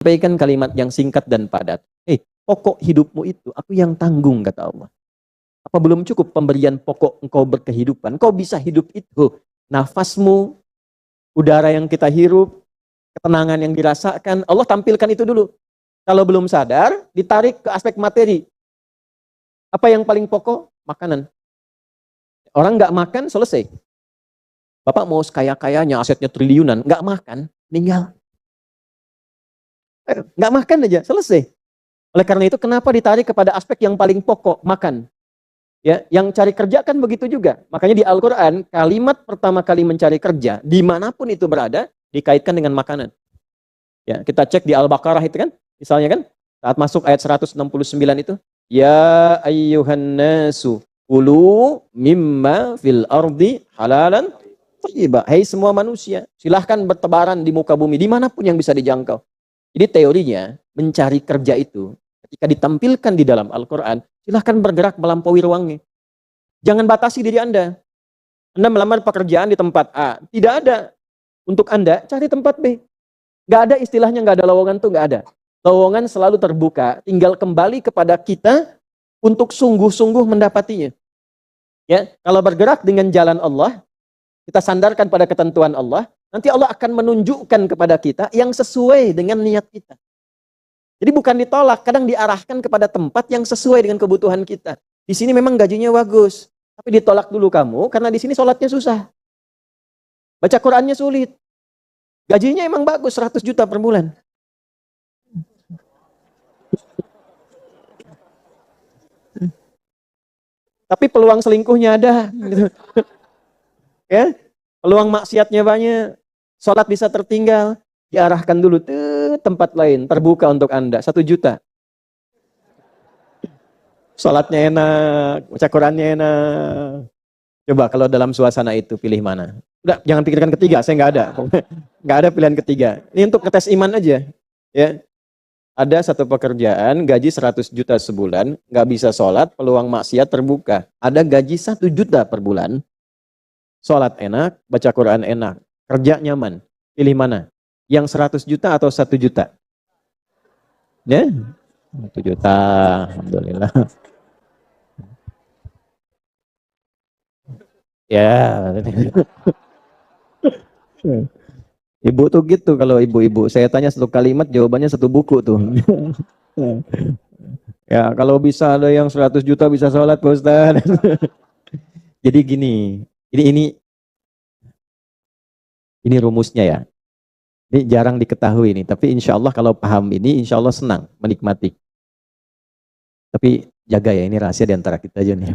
Sampaikan kalimat yang singkat dan padat. Pokok hidupmu itu aku yang tanggung, kata Allah. Apa belum cukup pemberian pokok engkau berkehidupan? Kau bisa hidup itu. Nafasmu, udara yang kita hirup, ketenangan yang dirasakan. Allah tampilkan itu dulu. Kalau belum sadar, ditarik ke aspek materi. Apa yang paling pokok? Makanan. Orang nggak makan, selesai. Bapak mau sekaya-kayanya, asetnya triliunan, nggak makan, meninggal. Nggak makan aja, selesai. Oleh karena itu, kenapa ditarik kepada aspek yang paling pokok, makan? Ya, yang cari kerja kan begitu juga. Makanya di Al-Quran, kalimat pertama kali mencari kerja, dimanapun itu berada, dikaitkan dengan makanan. Ya, kita cek di Al-Baqarah itu kan, misalnya kan, saat masuk ayat 169 itu, ya ayyuhan nasu, kulu mimma fil ardi halalan thayyibah. Hei semua manusia, silahkan bertebaran di muka bumi, dimanapun yang bisa dijangkau. Jadi teorinya, mencari kerja itu, ketika ditampilkan di dalam Al-Quran, silahkan bergerak melampaui ruangnya. Jangan batasi diri Anda. Anda melamar pekerjaan di tempat A. Tidak ada. Untuk Anda, cari tempat B. Nggak ada istilahnya, nggak ada lowongan tuh, nggak ada. Lowongan selalu terbuka, tinggal kembali kepada kita untuk sungguh-sungguh mendapatinya. Ya, kalau bergerak dengan jalan Allah, kita sandarkan pada ketentuan Allah, nanti Allah akan menunjukkan kepada kita yang sesuai dengan niat kita. Jadi bukan ditolak, kadang diarahkan kepada tempat yang sesuai dengan kebutuhan kita. Di sini memang gajinya bagus, tapi ditolak dulu kamu karena di sini sholatnya susah. Baca Qurannya sulit. Gajinya emang bagus, 100 juta per bulan. Tapi peluang selingkuhnya ada. Ya, peluang maksiatnya banyak. Sholat bisa tertinggal. Diarahkan dulu ke tempat lain, terbuka untuk Anda, 1 juta. Sholatnya enak, baca Qurannya enak. Coba kalau dalam suasana itu pilih mana? Udah, jangan pikirkan ketiga, saya nggak ada. Nggak ada pilihan ketiga. Ini untuk ngetes iman aja. Ya, ada satu pekerjaan, gaji 100 juta sebulan, nggak bisa sholat, peluang maksiat terbuka. Ada gaji 1 juta per bulan, sholat enak, baca Quran enak, kerja nyaman. Pilih mana? Yang 100 juta atau 1 juta? Ya, 1 juta, alhamdulillah. Ya, ibu tuh gitu kalau ibu-ibu. Saya tanya satu kalimat, jawabannya satu buku tuh. Ya, kalau bisa ada yang 100 juta bisa sholat, Pak Ustaz. Jadi gini, ini rumusnya ya. Ini jarang diketahui nih, tapi insya Allah kalau paham ini, insya Allah senang menikmati. Tapi jaga ya, ini rahasia di antara kita aja nih.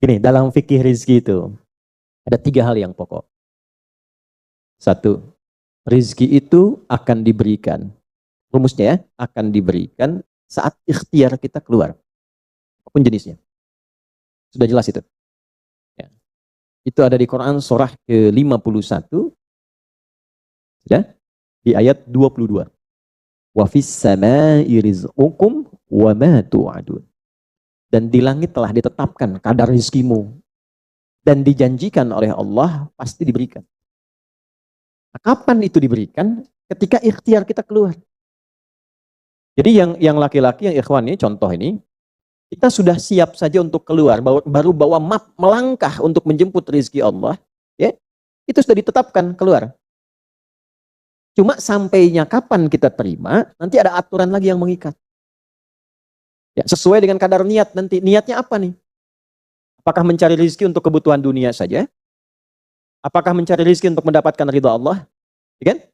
Ini dalam fikih rizki itu ada 3 hal yang pokok. 1, rizki itu akan diberikan. Rumusnya ya, akan diberikan saat ikhtiar kita keluar. Apapun jenisnya. Sudah jelas itu. Ya. Itu ada di Quran surah ke-51. Ya, di ayat 22. Wa fis samaa'i rizqukum wa ma tu'adun. Dan di langit telah ditetapkan kadar rizkimu. Dan dijanjikan oleh Allah pasti diberikan. Nah, kapan itu diberikan? Ketika ikhtiar kita keluar. Jadi yang laki-laki, yang ikhwan ini, contoh ini, kita sudah siap saja untuk keluar, baru bawa map melangkah untuk menjemput rezeki Allah, ya, itu sudah ditetapkan keluar. Cuma sampainya kapan kita terima, nanti ada aturan lagi yang mengikat. Ya, sesuai dengan kadar niat nanti. Niatnya apa nih? Apakah mencari rezeki untuk kebutuhan dunia saja? Apakah mencari rezeki untuk mendapatkan ridha Allah? Ya kan?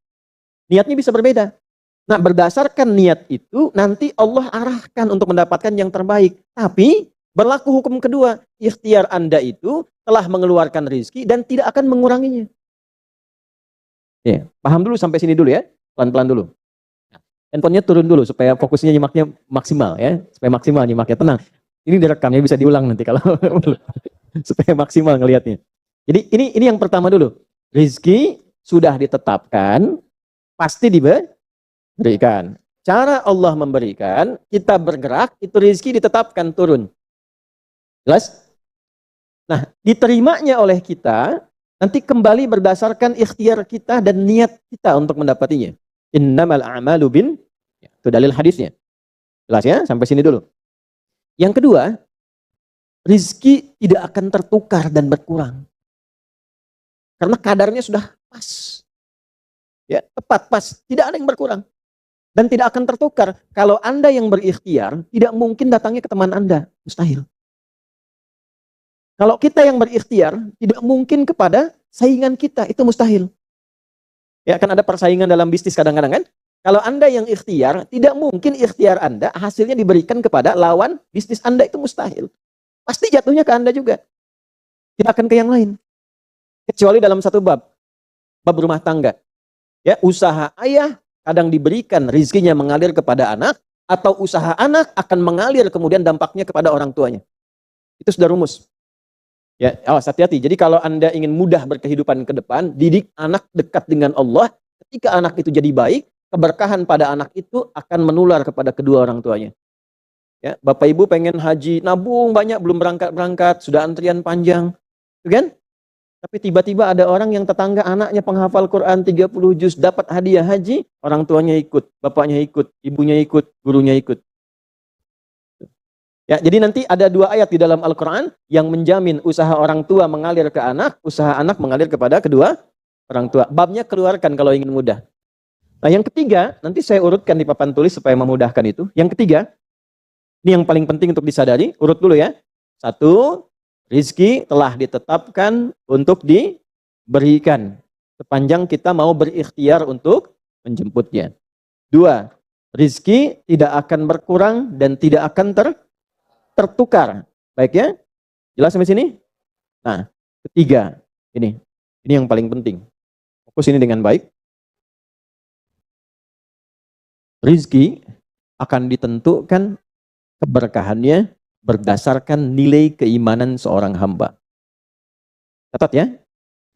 Niatnya bisa berbeda. Nah, berdasarkan niat itu, nanti Allah arahkan untuk mendapatkan yang terbaik. Tapi, berlaku hukum kedua. Ikhtiar Anda itu telah mengeluarkan rezeki dan tidak akan menguranginya. Ya, paham dulu sampai sini dulu ya. Pelan-pelan dulu. Handphonenya turun dulu supaya fokusnya nyimaknya maksimal ya. Supaya maksimal nyimaknya, tenang. Ini direkamnya bisa diulang nanti kalau supaya maksimal ngelihatnya. Jadi ini yang pertama dulu. Rezeki sudah ditetapkan, pasti diberikan. Cara Allah memberikan, kita bergerak, itu rezeki ditetapkan turun. Jelas? Nah, diterimanya oleh kita, nanti kembali berdasarkan ikhtiar kita dan niat kita untuk mendapatinya. Innamal a'malu bin, itu dalil hadisnya. Jelas ya, sampai sini dulu. Yang kedua, rizki tidak akan tertukar dan berkurang. Karena kadarnya sudah pas. Ya, tepat pas, tidak ada yang berkurang. Dan tidak akan tertukar. Kalau Anda yang berikhtiar, tidak mungkin datangnya ke teman Anda. Mustahil. Kalau kita yang berikhtiar, tidak mungkin kepada saingan kita. Itu mustahil. Ya, kan ada persaingan dalam bisnis kadang-kadang kan? Kalau Anda yang ikhtiar, tidak mungkin ikhtiar Anda hasilnya diberikan kepada lawan bisnis Anda. Itu mustahil. Pasti jatuhnya ke Anda juga. Tidak akan ke yang lain. Kecuali dalam satu bab. Bab rumah tangga. Ya, usaha ayah kadang diberikan rizkinya mengalir kepada anak, atau usaha anak akan mengalir kemudian dampaknya kepada orang tuanya. Itu sudah rumus. Ya, awas hati-hati. Jadi kalau Anda ingin mudah berkehidupan ke depan, didik anak dekat dengan Allah. Ketika anak itu jadi baik, keberkahan pada anak itu akan menular kepada kedua orang tuanya. Ya, Bapak Ibu pengen haji, nabung banyak, belum berangkat-berangkat, sudah antrian panjang. Itu kan? Tapi tiba-tiba ada orang yang tetangga anaknya penghafal Quran 30 juz, dapat hadiah haji, orang tuanya ikut, bapaknya ikut, ibunya ikut, gurunya ikut. Ya, jadi nanti ada 2 ayat di dalam Al-Quran yang menjamin usaha orang tua mengalir ke anak, usaha anak mengalir kepada kedua orang tua. Babnya keluarkan kalau ingin mudah. Nah, yang ketiga, nanti saya urutkan di papan tulis supaya memudahkan itu. Yang ketiga, ini yang paling penting untuk disadari, urut dulu ya. 1, rizki telah ditetapkan untuk diberikan sepanjang kita mau berikhtiar untuk menjemputnya. 2, rizki tidak akan berkurang dan tidak akan tertukar. Baik ya? Jelas sampai sini? Nah, ketiga, ini yang paling penting. Fokus ini dengan baik. Rizki akan ditentukan keberkahannya berdasarkan nilai keimanan seorang hamba. Catat ya,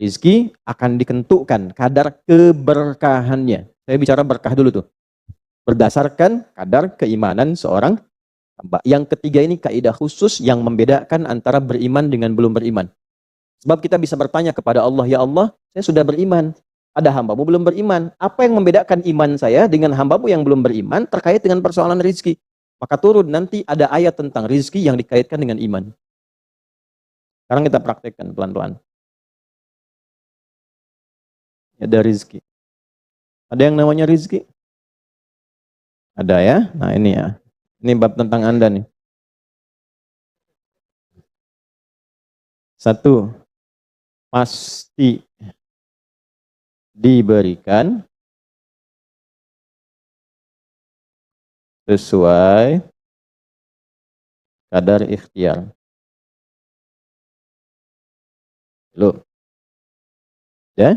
rizki akan ditentukan kadar keberkahannya. Saya bicara berkah dulu tuh. Berdasarkan kadar keimanan seorang hamba. Yang ketiga ini kaidah khusus yang membedakan antara beriman dengan belum beriman. Sebab kita bisa bertanya kepada Allah, ya Allah, saya sudah beriman. Ada hambamu belum beriman. Apa yang membedakan iman saya dengan hambamu yang belum beriman terkait dengan persoalan rizki? Maka turun nanti ada ayat tentang rizki yang dikaitkan dengan iman. Sekarang kita praktekkan pelan-pelan. Ada rizki. Ada yang namanya rizki? Ada ya? Nah ini ya. Ini bab tentang Anda nih. 1, pasti diberikan sesuai kadar ikhtiar. Loh. Ya?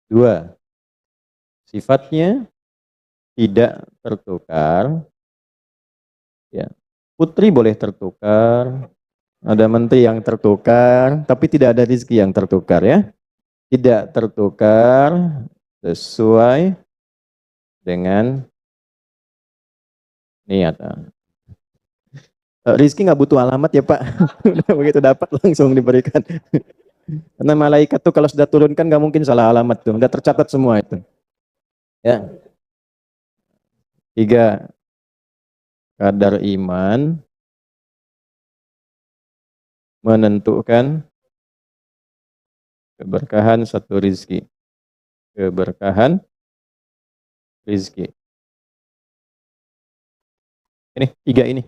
2, sifatnya tidak tertukar. Ya. Putri boleh tertukar, ada menteri yang tertukar, tapi tidak ada rezeki yang tertukar ya. Tidak tertukar sesuai dengan niat. Rizki nggak butuh alamat ya Pak. Begitu dapat langsung diberikan. Karena malaikat tuh kalau sudah turunkan nggak mungkin salah alamat tuh. Udah tercatat semua itu. Ya. 3, kadar iman menentukan keberkahan satu rizki. Keberkahan rizki. Ini 3 ini.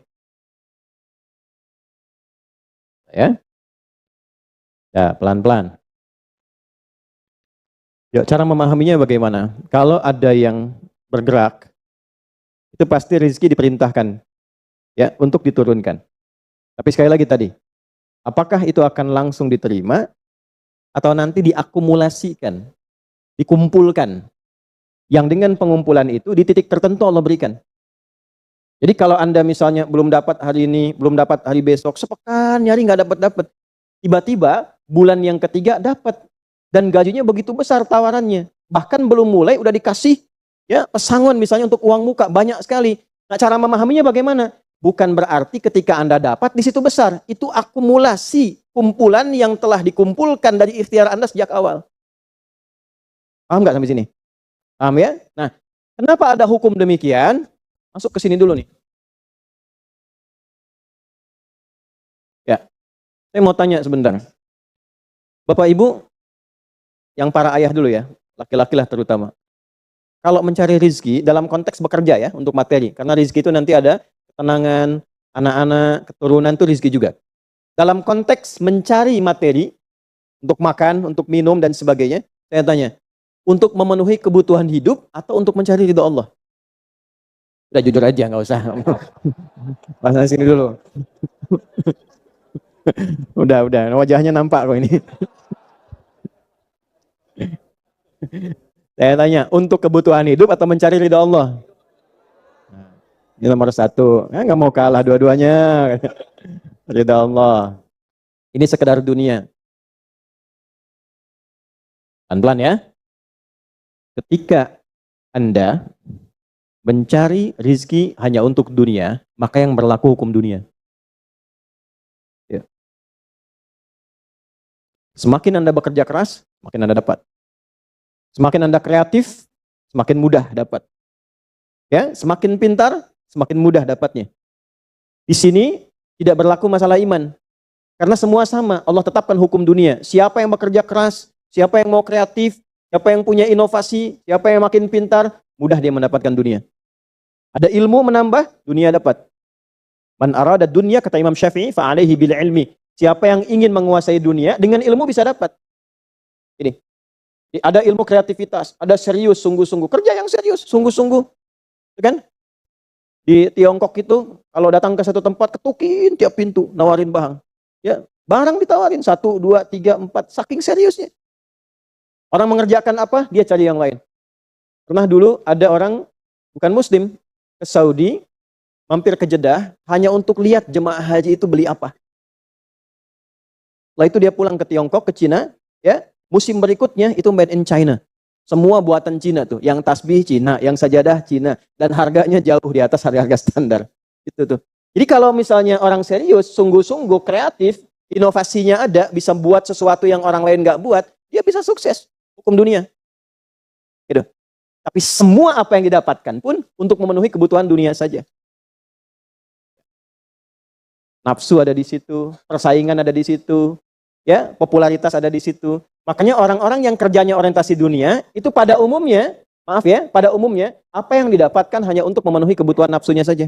Ya. Ya, pelan-pelan. Ya, cara memahaminya bagaimana? Kalau ada yang bergerak, itu pasti rezeki diperintahkan ya untuk diturunkan. Tapi sekali lagi tadi, apakah itu akan langsung diterima atau nanti diakumulasikan, dikumpulkan? Yang dengan pengumpulan itu di titik tertentu Allah berikan. Jadi kalau Anda misalnya belum dapat hari ini, belum dapat hari besok, sepekan nyari nggak dapat. Tiba-tiba bulan yang ketiga dapat. Dan gajinya begitu besar tawarannya. Bahkan belum mulai udah dikasih ya pesangon misalnya untuk uang muka banyak sekali. Nah, cara memahaminya bagaimana? Bukan berarti ketika Anda dapat di situ besar. Itu akumulasi kumpulan yang telah dikumpulkan dari ikhtiar Anda sejak awal. Paham nggak sampai sini? Paham ya? Nah, kenapa ada hukum demikian? Masuk ke sini dulu nih. Ya, saya mau tanya sebentar. Bapak Ibu, yang para ayah dulu ya, laki-laki lah terutama. Kalau mencari rizki dalam konteks bekerja ya, untuk materi. Karena rizki itu nanti ada ketenangan, anak-anak, keturunan itu rizki juga. Dalam konteks mencari materi, untuk makan, untuk minum, dan sebagainya, saya tanya, untuk memenuhi kebutuhan hidup atau untuk mencari ridho Allah? Udah jujur aja, nggak usah. Pasang sini dulu. Udah, wajahnya nampak kok ini. Saya tanya, untuk kebutuhan hidup atau mencari ridho Allah? Nah, ini nomor satu. Nggak mau kalah dua-duanya. Ridho Allah. Ini sekedar dunia. Pelan-pelan ya. Ketika Anda mencari rizki hanya untuk dunia, maka yang berlaku hukum dunia. Ya. Semakin Anda bekerja keras, semakin Anda dapat. Semakin Anda kreatif, semakin mudah dapat. Ya, semakin pintar, semakin mudah dapatnya. Di sini tidak berlaku masalah iman. Karena semua sama, Allah tetapkan hukum dunia. Siapa yang bekerja keras, siapa yang mau kreatif, siapa yang punya inovasi, siapa yang makin pintar, mudah dia mendapatkan dunia. Ada ilmu menambah, dunia dapat. Man arada dunya, kata Imam Syafi'i, fa'alaihi bil ilmi. Siapa yang ingin menguasai dunia, dengan ilmu bisa dapat. Ini. Ada ilmu kreativitas, ada serius, sungguh-sungguh. Kerja yang serius, sungguh-sungguh. Kan? Di Tiongkok itu, kalau datang ke satu tempat, ketukin tiap pintu, nawarin barang. Ya, barang ditawarin, 1, 2, 3, 4, saking seriusnya. Orang mengerjakan apa, dia cari yang lain. Pernah dulu ada orang, bukan muslim, ke Saudi, mampir ke Jeddah, hanya untuk lihat jemaah haji itu beli apa. Setelah itu dia pulang ke Tiongkok, ke Cina, ya. Musim berikutnya itu made in China. Semua buatan Cina tuh, yang tasbih Cina, yang sajadah Cina, dan harganya jauh di atas harga-harga standar. Itu tuh. Jadi kalau misalnya orang serius, sungguh-sungguh, kreatif, inovasinya ada, bisa buat sesuatu yang orang lain nggak buat, dia bisa sukses. Hukum dunia. Gitu. Tapi semua apa yang didapatkan pun untuk memenuhi kebutuhan dunia saja. Nafsu ada di situ, persaingan ada di situ, ya, popularitas ada di situ. Makanya orang-orang yang kerjanya orientasi dunia, itu pada umumnya, maaf ya, pada umumnya, apa yang didapatkan hanya untuk memenuhi kebutuhan nafsunya saja.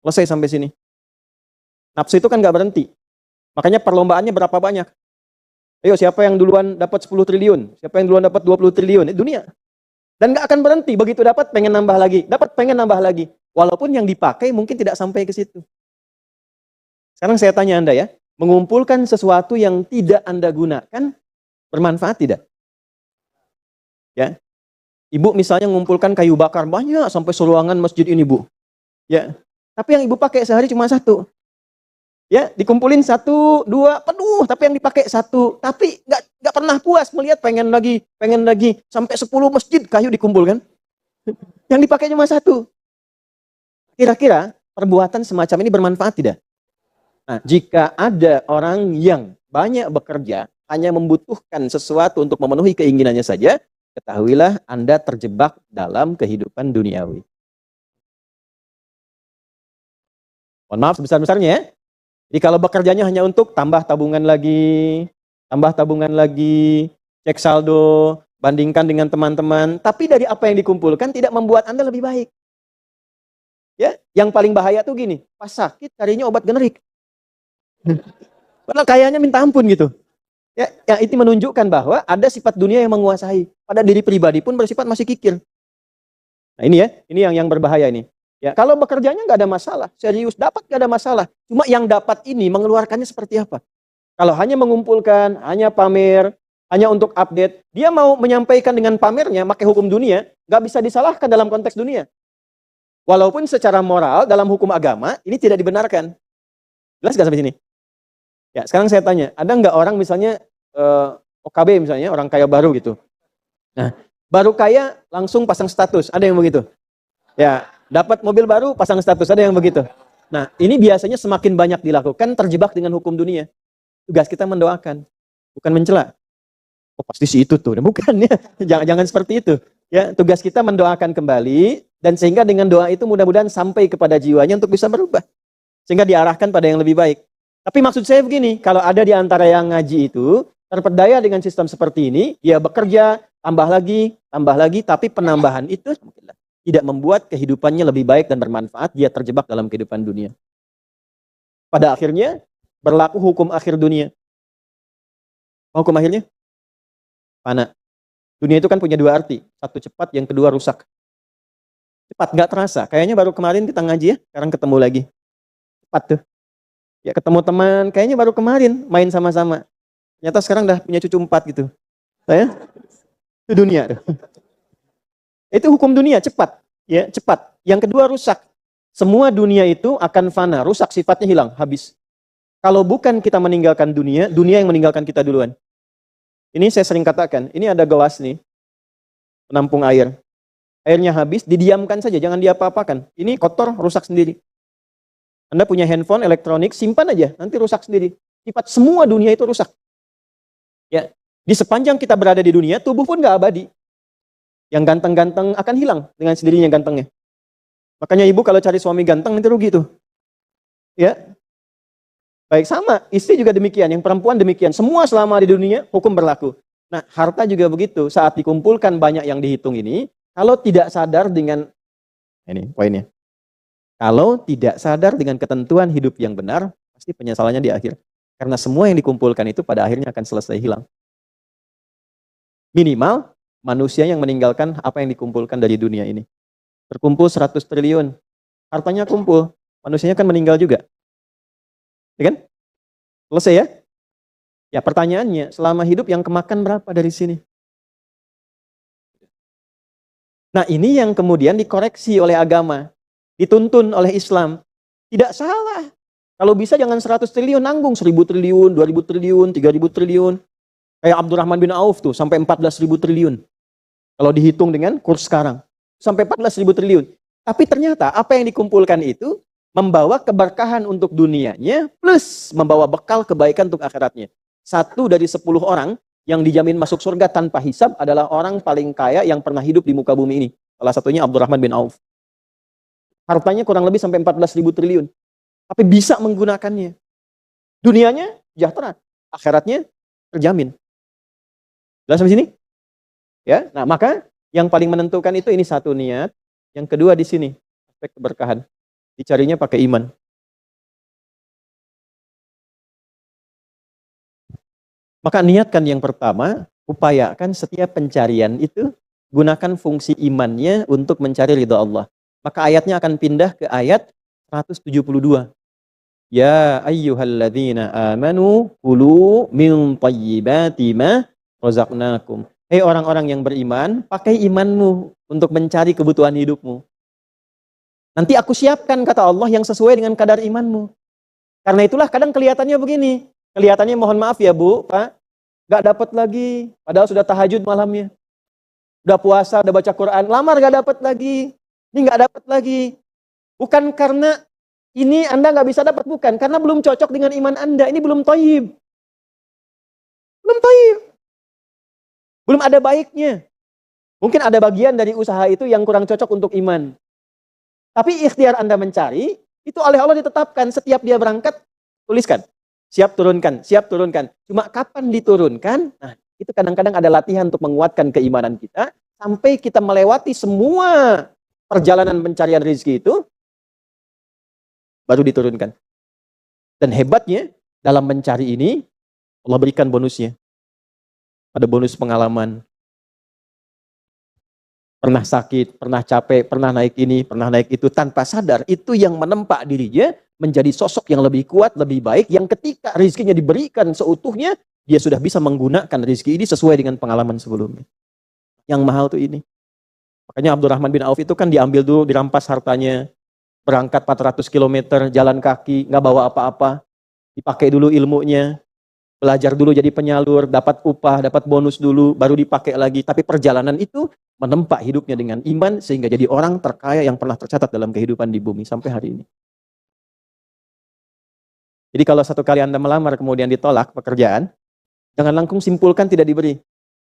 Selesai sampai sini. Nafsu itu kan nggak berhenti. Makanya perlombaannya berapa banyak. Ayo, siapa yang duluan dapat 10 triliun? Siapa yang duluan dapat 20 triliun? Dunia. Dan nggak akan berhenti. Begitu dapat, pengen nambah lagi. Dapat, pengen nambah lagi. Walaupun yang dipakai mungkin tidak sampai ke situ. Sekarang saya tanya Anda ya, mengumpulkan sesuatu yang tidak Anda gunakan, bermanfaat tidak? Ya, Ibu misalnya mengumpulkan kayu bakar banyak sampai seruangan masjid ini, Bu. Ya, tapi yang Ibu pakai sehari cuma 1. Ya, dikumpulin 1, 2, penuh, tapi yang dipakai 1. Tapi nggak pernah puas melihat, pengen lagi, sampai 10 masjid kayu dikumpulkan. Yang dipakai cuma 1. Kira-kira perbuatan semacam ini bermanfaat tidak? Nah, jika ada orang yang banyak bekerja, hanya membutuhkan sesuatu untuk memenuhi keinginannya saja, ketahuilah Anda terjebak dalam kehidupan duniawi. Mohon maaf sebesar-besarnya ya. Jadi kalau bekerjanya hanya untuk tambah tabungan lagi, cek saldo, bandingkan dengan teman-teman, tapi dari apa yang dikumpulkan tidak membuat Anda lebih baik. Ya, yang paling bahaya tuh gini, pas sakit carinya obat generik. Padahal kayaknya minta ampun gitu. Ya, yang itu menunjukkan bahwa ada sifat dunia yang menguasai. Pada diri pribadi pun bersifat masih kikir. Nah ini ya, ini yang berbahaya ini. Ya, kalau bekerjanya nggak ada masalah, serius dapat nggak ada masalah. Cuma yang dapat ini mengeluarkannya seperti apa? Kalau hanya mengumpulkan, hanya pamer, hanya untuk update, dia mau menyampaikan dengan pamernya, pakai hukum dunia, nggak bisa disalahkan dalam konteks dunia. Walaupun secara moral dalam hukum agama ini tidak dibenarkan. Jelas nggak sampai sini? Ya, sekarang saya tanya, ada nggak orang misalnya OKB misalnya, orang kaya baru gitu. Nah, baru kaya langsung pasang status, ada yang begitu? Ya, dapat mobil baru pasang status, ada yang begitu? Nah, ini biasanya semakin banyak dilakukan terjebak dengan hukum dunia. Tugas kita mendoakan, bukan mencela. Oh, pasti si itu tuh, bukan ya. Jangan seperti itu. Ya, tugas kita mendoakan kembali, dan sehingga dengan doa itu mudah-mudahan sampai kepada jiwanya untuk bisa berubah. Sehingga diarahkan pada yang lebih baik. Tapi maksud saya begini, kalau ada di antara yang ngaji itu, terperdaya dengan sistem seperti ini, dia bekerja, tambah lagi, tapi penambahan itu tidak membuat kehidupannya lebih baik dan bermanfaat, dia terjebak dalam kehidupan dunia. Pada akhirnya, berlaku hukum akhir dunia. Hukum akhirnya? Fana. Dunia itu kan punya dua arti. Satu cepat, yang kedua rusak. Cepat, nggak terasa. Kayaknya baru kemarin kita ngaji ya, sekarang ketemu lagi. Cepat tuh. Ya ketemu teman, kayaknya baru kemarin main sama-sama. Ternyata sekarang udah punya cucu 4 gitu. Saya? Itu dunia. Itu hukum dunia, cepat. Ya, cepat. Yang kedua rusak. Semua dunia itu akan fana, rusak, sifatnya hilang, habis. Kalau bukan kita meninggalkan dunia, dunia yang meninggalkan kita duluan. Ini saya sering katakan, ini ada gelas nih, penampung air. Airnya habis, didiamkan saja, jangan diapa-apakan. Ini kotor, rusak sendiri. Anda punya handphone, elektronik, simpan aja, nanti rusak sendiri. Sifat semua dunia itu rusak. Ya, di sepanjang kita berada di dunia, tubuh pun nggak abadi. Yang ganteng-ganteng akan hilang dengan sendirinya gantengnya. Makanya ibu kalau cari suami ganteng nanti rugi tuh. Ya. Baik, sama, istri juga demikian, yang perempuan demikian. Semua selama di dunia hukum berlaku. Nah, harta juga begitu. Saat dikumpulkan banyak yang dihitung ini, kalau tidak sadar dengan ini poinnya. Kalau tidak sadar dengan ketentuan hidup yang benar, pasti penyesalannya di akhir. Karena semua yang dikumpulkan itu pada akhirnya akan selesai hilang. Minimal manusia yang meninggalkan apa yang dikumpulkan dari dunia ini. Terkumpul 100 triliun. Hartanya kumpul. Manusianya kan meninggal juga. Ya kan? Selesai ya? Ya pertanyaannya, selama hidup yang kemakan berapa dari sini? Nah ini yang kemudian dikoreksi oleh agama. Dituntun oleh Islam. Tidak salah. Kalau bisa jangan 100 triliun, nanggung 1000 triliun, 2000 triliun, 3000 triliun. Kayak Abdurrahman bin Auf tuh, sampai 14.000 triliun. Kalau dihitung dengan kurs sekarang. Sampai 14.000 triliun. Tapi ternyata apa yang dikumpulkan itu membawa keberkahan untuk dunianya plus membawa bekal kebaikan untuk akhiratnya. 1 dari 10 orang yang dijamin masuk surga tanpa hisab adalah orang paling kaya yang pernah hidup di muka bumi ini. Salah satunya Abdurrahman bin Auf. Hartanya kurang lebih sampai 14.000 triliun. Tapi bisa menggunakannya. Dunianya sejahtera, akhiratnya terjamin. Jelas sampai sini? Ya, nah maka yang paling menentukan itu ini satu niat, yang kedua di sini aspek keberkahan. Dicarinya pakai iman. Maka niatkan yang pertama, upayakan setiap pencarian itu gunakan fungsi imannya untuk mencari ridha Allah. Maka ayatnya akan pindah ke ayat 172. Ya ayyuhalladzina amanu kulu min thayyibati ma razaqnakum. Hei orang-orang yang beriman, pakai imanmu untuk mencari kebutuhan hidupmu. Nanti aku siapkan, kata Allah, yang sesuai dengan kadar imanmu. Karena itulah kadang kelihatannya begini. Kelihatannya mohon maaf ya Bu, Pak, gak dapat lagi. Padahal sudah tahajud malamnya. Udah puasa, udah baca Quran, lamar gak dapat lagi. Ini gak dapat lagi. Bukan karena ini Anda gak bisa dapat, bukan. Karena belum cocok dengan iman Anda. Ini belum thayyib. Belum thayyib. Belum ada baiknya. Mungkin ada bagian dari usaha itu yang kurang cocok untuk iman. Tapi ikhtiar Anda mencari, itu oleh Allah ditetapkan. Setiap dia berangkat, tuliskan. Siap turunkan, siap turunkan. Cuma kapan diturunkan? Nah, itu kadang-kadang ada latihan untuk menguatkan keimanan kita. Sampai kita melewati semua perjalanan pencarian rezeki itu, baru diturunkan. Dan hebatnya, dalam mencari ini, Allah berikan bonusnya. Ada bonus pengalaman. Pernah sakit, pernah capek, pernah naik ini, pernah naik itu. Tanpa sadar, itu yang menempa dirinya menjadi sosok yang lebih kuat, lebih baik. Yang ketika rezekinya diberikan seutuhnya, dia sudah bisa menggunakan rezeki ini sesuai dengan pengalaman sebelumnya. Yang mahal tuh ini. Makanya Abdurrahman bin Auf itu kan diambil dulu, dirampas hartanya. Berangkat 400 km, jalan kaki, nggak bawa apa-apa. Dipakai dulu ilmunya. Belajar dulu jadi penyalur, dapat upah, dapat bonus dulu, baru dipakai lagi. Tapi perjalanan itu menempa hidupnya dengan iman, sehingga jadi orang terkaya yang pernah tercatat dalam kehidupan di bumi sampai hari ini. Jadi kalau satu kali Anda melamar kemudian ditolak pekerjaan, jangan langsung simpulkan tidak diberi.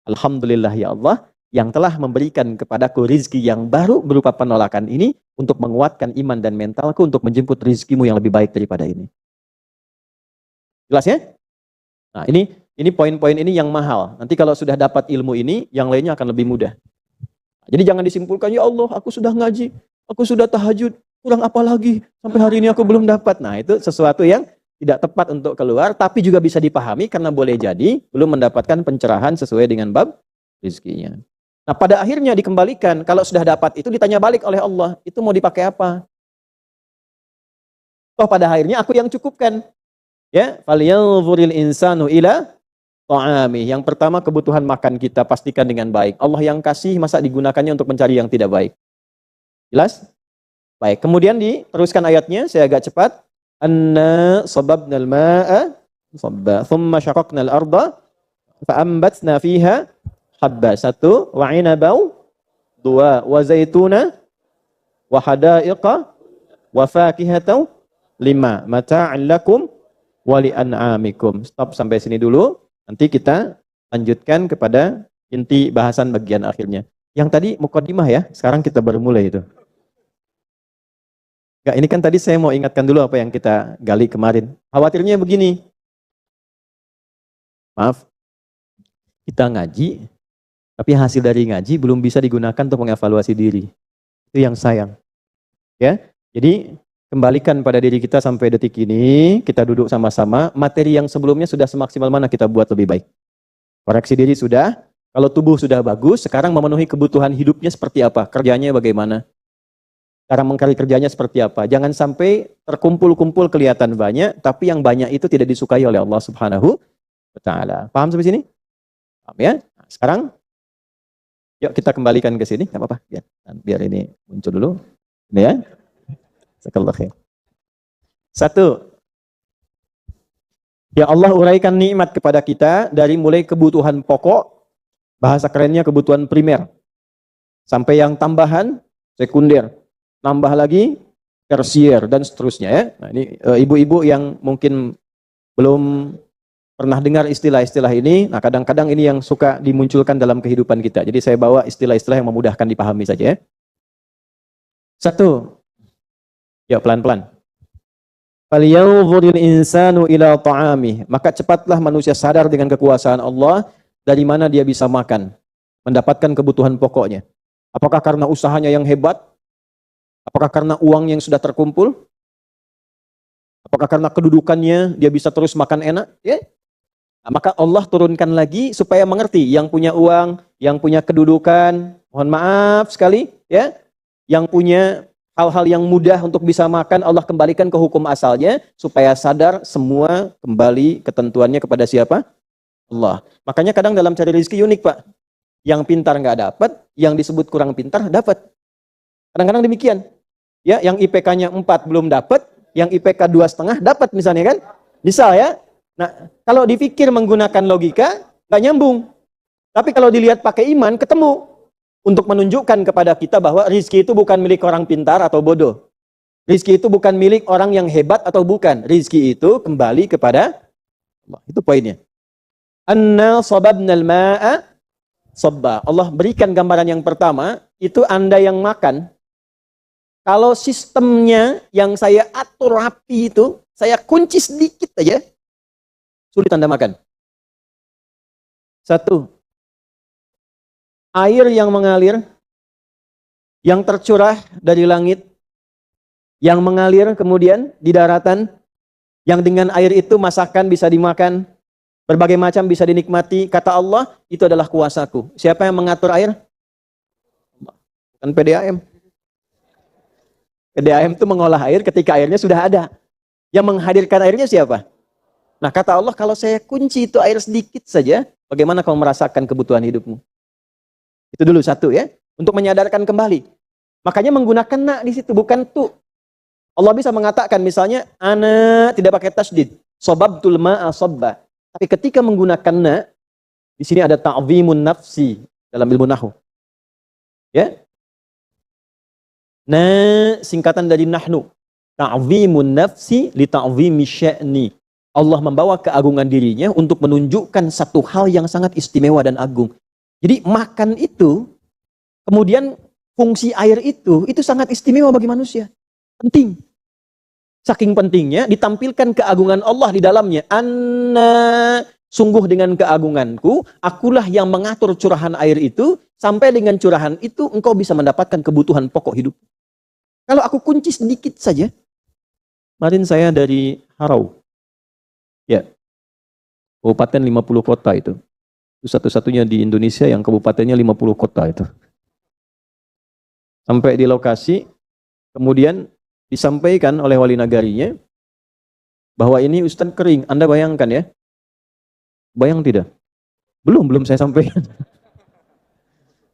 Alhamdulillah ya Allah, yang telah memberikan kepadaku rizki yang baru berupa penolakan ini untuk menguatkan iman dan mentalku untuk menjemput rizkimu yang lebih baik daripada ini. Jelas ya? Nah, ini poin-poin ini yang mahal. Nanti kalau sudah dapat ilmu ini, yang lainnya akan lebih mudah. Jadi jangan disimpulkan, ya Allah, aku sudah ngaji, aku sudah tahajud, kurang apa lagi? Sampai hari ini aku belum dapat. Nah, itu sesuatu yang tidak tepat untuk keluar, tapi juga bisa dipahami karena boleh jadi belum mendapatkan pencerahan sesuai dengan bab rizkinya. Nah, pada akhirnya dikembalikan, kalau sudah dapat itu ditanya balik oleh Allah, itu mau dipakai apa? Toh pada akhirnya aku yang cukupkan. Ya, falyanzuril insanu ila ta'ami. Yang pertama kebutuhan makan kita pastikan dengan baik. Allah yang kasih, masa digunakannya untuk mencari yang tidak baik? Jelas? Baik, kemudian diteruskan ayatnya, saya agak cepat. Anna sababnal ma'a sabba, thumma syaqaqnal arda fa'ambatna fiha habba. 1, wa 'inabau, 2, wa zaituna, wa hadaiqa, wa fakihatan, 5, mata'an lakum wa li'an'amikum. Stop sampai sini dulu. Nanti kita lanjutkan kepada inti bahasan bagian akhirnya. Yang tadi mukadimah ya, sekarang kita baru mulai itu. Enggak, ini kan tadi saya mau ingatkan dulu apa yang kita gali kemarin. Khawatirnya begini. Maaf, kita ngaji, tapi hasil dari ngaji belum bisa digunakan untuk mengevaluasi diri. Itu yang sayang. Ya, jadi kembalikan pada diri kita sampai detik ini, kita duduk sama-sama, materi yang sebelumnya sudah semaksimal mana kita buat lebih baik. Koreksi diri sudah, kalau tubuh sudah bagus, sekarang memenuhi kebutuhan hidupnya seperti apa, kerjanya bagaimana, cara mengkali kerjanya seperti apa. Jangan sampai terkumpul-kumpul kelihatan banyak, tapi yang banyak itu tidak disukai oleh Allah Subhanahu wa Ta'ala. Paham sampai sini? Paham ya? Nah, sekarang, yuk kita kembalikan ke sini, nggak apa-apa, biar ini muncul dulu. Ini ya. Jazakallahu khair. 1. Ya Allah uraikan nikmat kepada kita dari mulai kebutuhan pokok, bahasa kerennya kebutuhan primer, sampai yang tambahan, sekunder, nambah lagi, tersier, dan seterusnya ya. Nah, ini ibu-ibu yang mungkin belum pernah dengar istilah-istilah ini, nah kadang-kadang ini yang suka dimunculkan dalam kehidupan kita. Jadi saya bawa istilah-istilah yang memudahkan dipahami saja ya. 1. Ya, pelan-pelan. Falyanzuril insanu ila ta'amih. Maka cepatlah manusia sadar dengan kekuasaan Allah dari mana dia bisa makan, mendapatkan kebutuhan pokoknya. Apakah karena usahanya yang hebat? Apakah karena uang yang sudah terkumpul? Apakah karena kedudukannya dia bisa terus makan enak? Ya. Nah, maka Allah turunkan lagi supaya mengerti yang punya uang, yang punya kedudukan, mohon maaf sekali ya, yang punya hal-hal yang mudah untuk bisa makan, Allah kembalikan ke hukum asalnya supaya sadar semua kembali ketentuannya kepada siapa? Allah. Makanya kadang dalam cari rezeki unik Pak. Yang pintar nggak dapat, yang disebut kurang pintar dapat. Kadang-kadang demikian. Ya, yang IPK-nya 4 belum dapat, yang IPK 2,5 dapat misalnya kan? Misal ya. Nah, kalau dipikir menggunakan logika nggak nyambung. Tapi kalau dilihat pakai iman ketemu. Untuk menunjukkan kepada kita bahwa rizki itu bukan milik orang pintar atau bodoh. Rizki itu bukan milik orang yang hebat atau bukan. Rizki itu kembali kepada Allah. Itu poinnya. Anna sababnal ma'a sabba. Allah berikan gambaran yang pertama, itu Anda yang makan. Kalau sistemnya yang saya atur rapi itu, saya kunci sedikit aja, sulit Anda makan. 1. Air yang mengalir, yang tercurah dari langit, yang mengalir kemudian di daratan, yang dengan air itu masakan bisa dimakan, berbagai macam bisa dinikmati, kata Allah, itu adalah kuasaku. Siapa yang mengatur air? Bukan PDAM. PDAM itu mengolah air ketika airnya sudah ada. Yang menghadirkan airnya siapa? Nah kata Allah, kalau saya kunci itu air sedikit saja, bagaimana kamu merasakan kebutuhan hidupmu? Itu dulu 1 ya, untuk menyadarkan kembali. Makanya menggunakan na di situ, bukan tu. Allah bisa mengatakan misalnya, ana tidak pakai tasdid, sababtul ma'a sabba. Tapi ketika menggunakan na, di sini ada ta'zimun nafsi dalam ilmu nahwu. Ya. Na singkatan dari nahnu. Ta'zimun nafsi li ta'zimi sya'ni. Allah membawa keagungan dirinya untuk menunjukkan satu hal yang sangat istimewa dan agung. Jadi makan itu, kemudian fungsi air itu sangat istimewa bagi manusia. Penting. Saking pentingnya ditampilkan keagungan Allah di dalamnya. Anna, sungguh dengan keagunganku, akulah yang mengatur curahan air itu, sampai dengan curahan itu engkau bisa mendapatkan kebutuhan pokok hidup. Kalau aku kunci sedikit saja, kemarin saya dari Harau, ya, kabupaten 50 kota itu. Itu satu-satunya di Indonesia yang kabupatennya 50 kota itu. Sampai di lokasi, kemudian disampaikan oleh wali nagarinya bahwa ini Ustaz kering. Anda bayangkan ya? Bayang tidak? Belum saya sampaikan.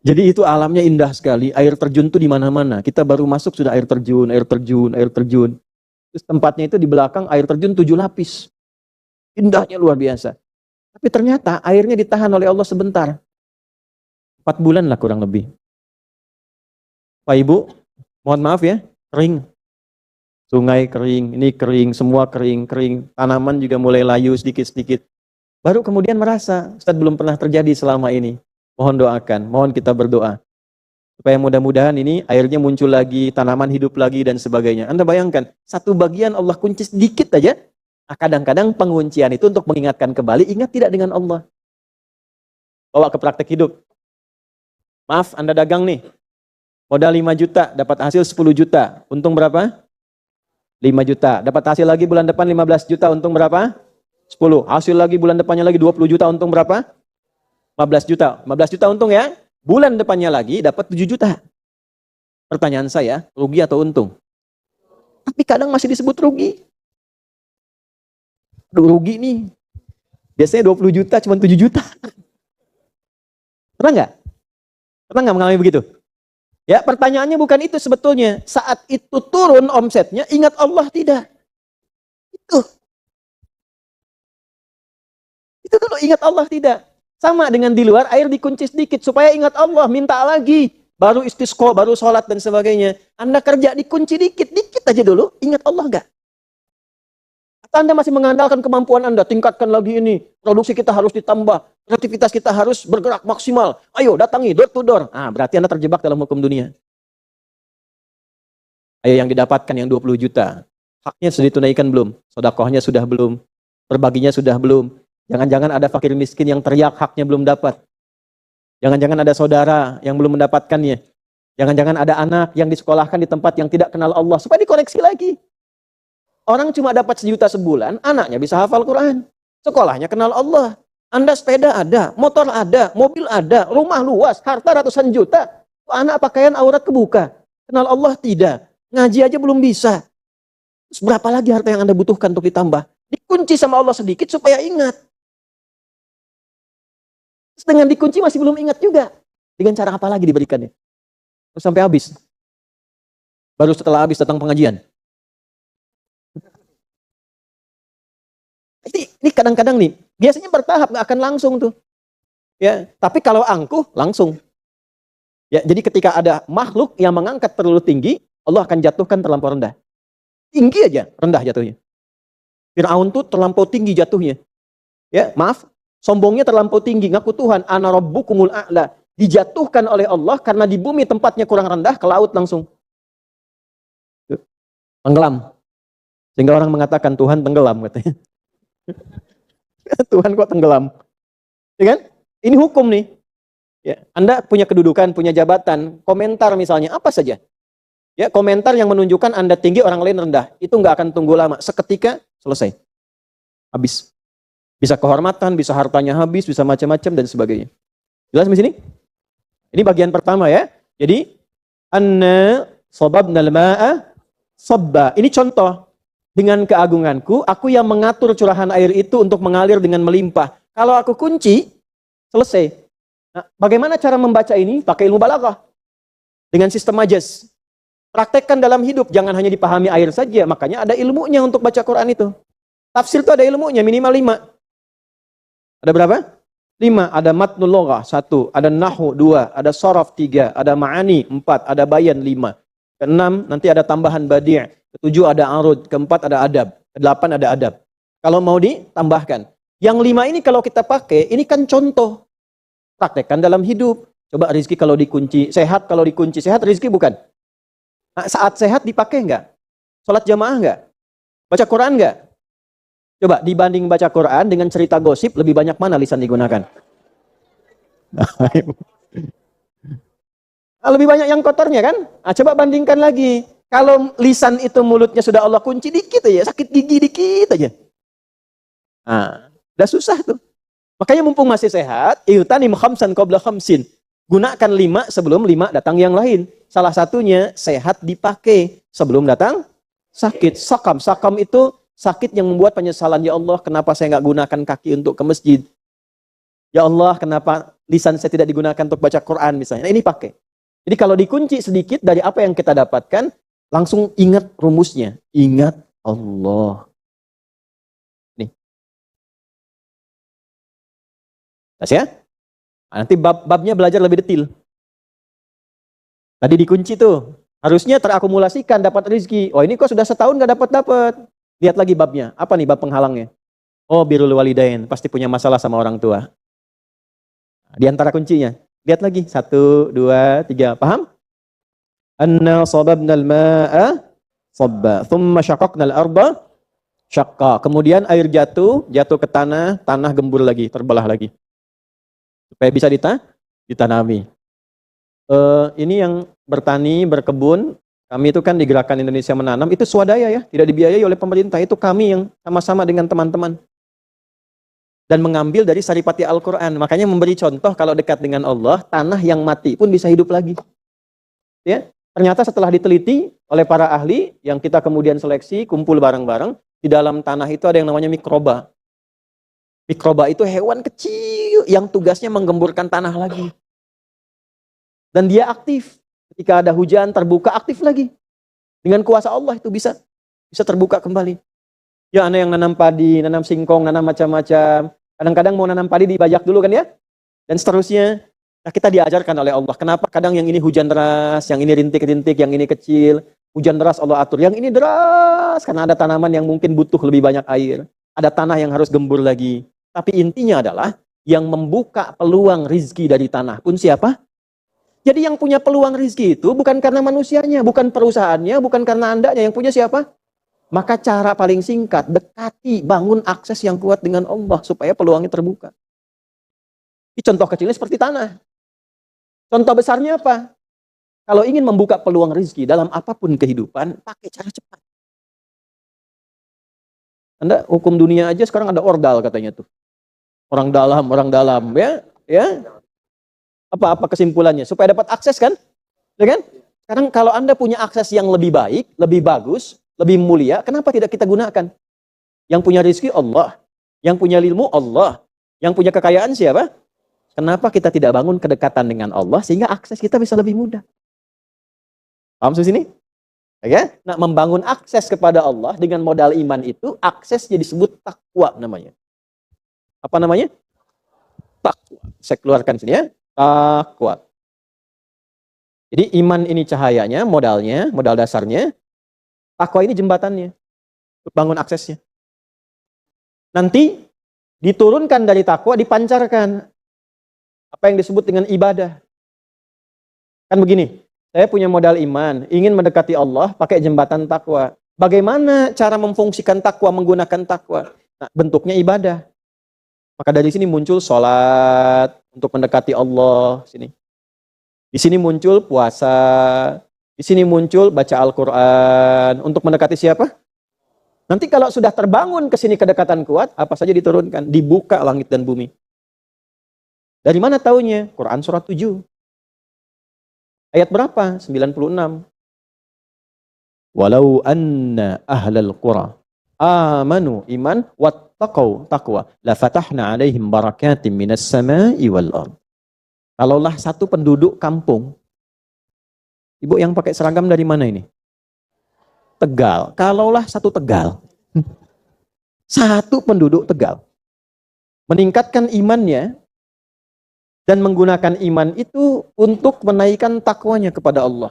Jadi itu alamnya indah sekali. Air terjun tuh di mana-mana. Kita baru masuk sudah air terjun. Terus tempatnya itu di belakang air terjun 7 lapis. Indahnya luar biasa. Tapi ternyata airnya ditahan oleh Allah sebentar. 4 bulan lah kurang lebih. Pak Ibu, mohon maaf ya, kering. Sungai kering, ini kering, semua kering. Tanaman juga mulai layu sedikit-sedikit. Baru kemudian merasa, Ustaz belum pernah terjadi selama ini. Mohon doakan, mohon kita berdoa. Supaya mudah-mudahan ini airnya muncul lagi, tanaman hidup lagi dan sebagainya. Anda bayangkan, satu bagian Allah kunci sedikit aja. Kadang-kadang penguncian itu untuk mengingatkan kembali, ingat tidak dengan Allah. Bawa ke praktek hidup. Maaf, Anda dagang nih. Modal 5 juta, dapat hasil 10 juta. Untung berapa? 5 juta. Dapat hasil lagi bulan depan 15 juta, untung berapa? 10. Hasil lagi bulan depannya lagi 20 juta, untung berapa? 15 juta. 15 juta untung ya. Bulan depannya lagi dapat 7 juta. Pertanyaan saya, rugi atau untung? Tapi kadang masih disebut rugi. Rugi nih. Biasanya 20 juta, cuma 7 juta. Pernah nggak? Pernah nggak mengalami begitu? Ya, pertanyaannya bukan itu sebetulnya. Saat itu turun omsetnya, ingat Allah tidak. Itu dulu ingat Allah tidak. Sama dengan di luar, air dikunci sedikit supaya ingat Allah, minta lagi. Baru istisqa, baru sholat dan sebagainya. Anda kerja dikunci dikit aja dulu, ingat Allah nggak? Atau Anda masih mengandalkan kemampuan Anda, tingkatkan lagi ini. Produksi kita harus ditambah, kreativitas kita harus bergerak maksimal. Ayo datangi, door to door. Berarti Anda terjebak dalam hukum dunia. Ayo yang didapatkan yang 20 juta. Haknya sudah ditunaikan belum? Sedekahnya sudah belum? Berbaginya sudah belum? Jangan-jangan ada fakir miskin yang teriak haknya belum dapat. Jangan-jangan ada saudara yang belum mendapatkannya. Jangan-jangan ada anak yang disekolahkan di tempat yang tidak kenal Allah. Supaya dikoreksi lagi. Orang cuma dapat 1 juta sebulan, anaknya bisa hafal Quran. Sekolahnya kenal Allah. Anda sepeda ada, motor ada, mobil ada, rumah luas, harta ratusan juta. Anak pakaian aurat kebuka. Kenal Allah tidak. Ngaji aja belum bisa. Terus berapa lagi harta yang Anda butuhkan untuk ditambah? Dikunci sama Allah sedikit supaya ingat. Terus dengan dikunci masih belum ingat juga. Dengan cara apa lagi diberikannya? Terus sampai habis. Baru setelah habis datang pengajian. Ini kadang-kadang nih, biasanya bertahap, nggak akan langsung tuh. Ya, tapi kalau angkuh, langsung. Ya, jadi ketika ada makhluk yang mengangkat terlalu tinggi, Allah akan jatuhkan terlampau rendah. Tinggi aja, rendah jatuhnya. Fir'aun tuh terlampau tinggi jatuhnya. Ya, maaf, sombongnya terlampau tinggi, ngaku Tuhan, ana rabbukumul a'la. Dijatuhkan oleh Allah karena di bumi tempatnya kurang rendah, ke laut langsung. Tenggelam. Sehingga orang mengatakan Tuhan tenggelam katanya. Tuhan kok tenggelam? Ya kan? Ini hukum nih. Ya, Anda punya kedudukan, punya jabatan, komentar misalnya apa saja. Ya, komentar yang menunjukkan Anda tinggi, orang lain rendah, itu nggak akan tunggu lama. Seketika selesai. Habis. Bisa kehormatan, bisa hartanya habis, bisa macam-macam dan sebagainya. Jelas di sini? Ini bagian pertama ya. Jadi anna sababnal ma'a sabba. Ini contoh. Dengan keagunganku, aku yang mengatur curahan air itu untuk mengalir dengan melimpah. Kalau aku kunci, selesai. Nah, bagaimana cara membaca ini? Pakai ilmu balaghah. Dengan sistem majas. Praktekkan dalam hidup, jangan hanya dipahami air saja. Makanya ada ilmunya untuk baca Quran itu. Tafsir itu ada ilmunya, minimal 5. Ada berapa? 5. Ada matnul loghah, 1. Ada nahu, 2. Ada sharaf, 3. Ada ma'ani, 4. Ada bayan, 5. Ke-6, nanti ada tambahan badi'. Ke-7 ada arud, ke-4 ada adab, ke-8 ada adab. Kalau mau ditambahkan. Yang 5 ini kalau kita pakai, ini kan contoh. Praktekkan dalam hidup. Coba rizki kalau dikunci, sehat kalau dikunci, sehat rizki bukan? Nah, saat sehat dipakai nggak? Sholat jamaah nggak? Baca Quran nggak? Coba dibanding baca Quran dengan cerita gosip, lebih banyak mana lisan digunakan? Lebih banyak yang kotornya kan? Nah, coba bandingkan lagi. Kalau lisan itu mulutnya sudah Allah kunci dikit aja, sakit gigi dikit aja. Nah, udah susah tuh. Makanya mumpung masih sehat, ihtanim khamsan qabla khamsin. Gunakan 5 sebelum 5 datang yang lain. Salah satunya sehat dipakai sebelum datang sakit. Sakam itu sakit yang membuat penyesalan. Ya Allah, kenapa saya nggak gunakan kaki untuk ke masjid? Ya Allah, kenapa lisan saya tidak digunakan untuk baca Quran misalnya? Nah, ini pakai. Jadi kalau dikunci sedikit dari apa yang kita dapatkan, langsung ingat rumusnya. Ingat Allah. Nih. Tas ya? Nah, nanti babnya belajar lebih detail. Tadi dikunci tuh. Harusnya terakumulasikan dapat rezeki. Oh ini kok sudah setahun nggak dapat. Lihat lagi babnya. Apa nih bab penghalangnya? Oh birrul walidain. Pasti punya masalah sama orang tua. Di antara kuncinya. Lihat lagi. 1, 2, 3. Paham? Anna sababnal ma'a sabba. Thumma syaqaqnal arda syaqqa. Kemudian air jatuh ke tanah gembur lagi, terbelah lagi. Supaya bisa ditanami. Ini yang bertani, berkebun, kami itu kan di Gerakan Indonesia Menanam, itu swadaya ya, tidak dibiayai oleh pemerintah, itu kami yang sama-sama dengan teman-teman. Dan mengambil dari Saripati Al-Quran, makanya memberi contoh kalau dekat dengan Allah, tanah yang mati pun bisa hidup lagi. Ya, ternyata setelah diteliti oleh para ahli, yang kita kemudian seleksi, kumpul bareng-bareng, di dalam tanah itu ada yang namanya mikroba. Mikroba itu hewan kecil yang tugasnya menggemburkan tanah lagi. Dan dia aktif. Ketika ada hujan, terbuka, aktif lagi. Dengan kuasa Allah itu bisa terbuka kembali. Ya, ada yang nanam padi, nanam singkong, nanam macam-macam. Kadang-kadang mau nanam padi dibajak dulu kan ya. Dan seterusnya. Nah, kita diajarkan oleh Allah. Kenapa kadang yang ini hujan deras, yang ini rintik-rintik, yang ini kecil. Hujan deras Allah atur. Yang ini deras, karena ada tanaman yang mungkin butuh lebih banyak air. Ada tanah yang harus gembur lagi. Tapi intinya adalah, yang membuka peluang rizki dari tanah pun siapa? Jadi yang punya peluang rizki itu bukan karena manusianya, bukan perusahaannya, bukan karena andanya. Yang punya siapa? Maka cara paling singkat, dekati, bangun akses yang kuat dengan Allah supaya peluangnya terbuka. Ini contoh kecilnya seperti tanah. Contoh besarnya apa? Kalau ingin membuka peluang rizki dalam apapun kehidupan, pakai cara cepat. Anda hukum dunia aja sekarang ada ordal katanya tuh. Orang dalam, ya. Apa kesimpulannya? Supaya dapat akses kan? Ya kan? Sekarang kalau Anda punya akses yang lebih baik, lebih bagus, lebih mulia, kenapa tidak kita gunakan? Yang punya rezeki Allah, yang punya ilmu Allah, yang punya kekayaan siapa? Kenapa kita tidak bangun kedekatan dengan Allah sehingga akses kita bisa lebih mudah? Paham sampai sini? Ya? Nah, membangun akses kepada Allah dengan modal iman itu, aksesnya disebut takwa namanya. Apa namanya? Takwa. Saya keluarkan sini ya. Takwa. Jadi iman ini cahayanya, modal dasarnya. Takwa ini jembatannya. Bangun aksesnya. Nanti diturunkan dari takwa, dipancarkan. Apa yang disebut dengan ibadah. Kan begini, saya punya modal iman, ingin mendekati Allah pakai jembatan takwa. Bagaimana cara memfungsikan takwa, menggunakan takwa? Nah, bentuknya ibadah. Maka dari sini muncul sholat untuk mendekati Allah. Di sini muncul puasa. Di sini muncul baca Al-Quran. Untuk mendekati siapa? Nanti kalau sudah terbangun ke sini kedekatan kuat, apa saja diturunkan? Dibuka langit dan bumi. Dari mana taunya? Quran surat 7. Ayat berapa? 96. Walau anna ahlal qura amanu iman wattaqau taqwa la fatahna alaihim barakatim minas sama'i wal ard. Kalaulah satu penduduk kampung. Ibu yang pakai seragam dari mana ini? Tegal. Kalaulah satu Tegal. Satu penduduk Tegal meningkatkan imannya dan menggunakan iman itu untuk menaikkan takwanya kepada Allah.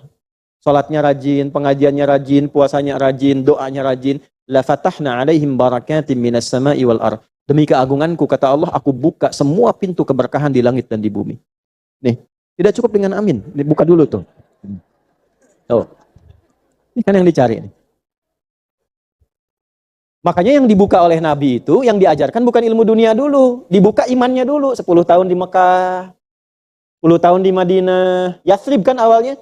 Salatnya rajin, pengajiannya rajin, puasanya rajin, doanya rajin. La fatahna alaihim barakatim minas sama'i wal ard. Demi keagunganku, kata Allah, aku buka semua pintu keberkahan di langit dan di bumi. Nih, tidak cukup dengan amin. Ini buka dulu tuh. Tuh. Ini kan yang dicari. Makanya yang dibuka oleh Nabi itu, yang diajarkan bukan ilmu dunia dulu. Dibuka imannya dulu. 10 tahun di Mekah, 10 tahun di Madinah. Yathrib kan awalnya.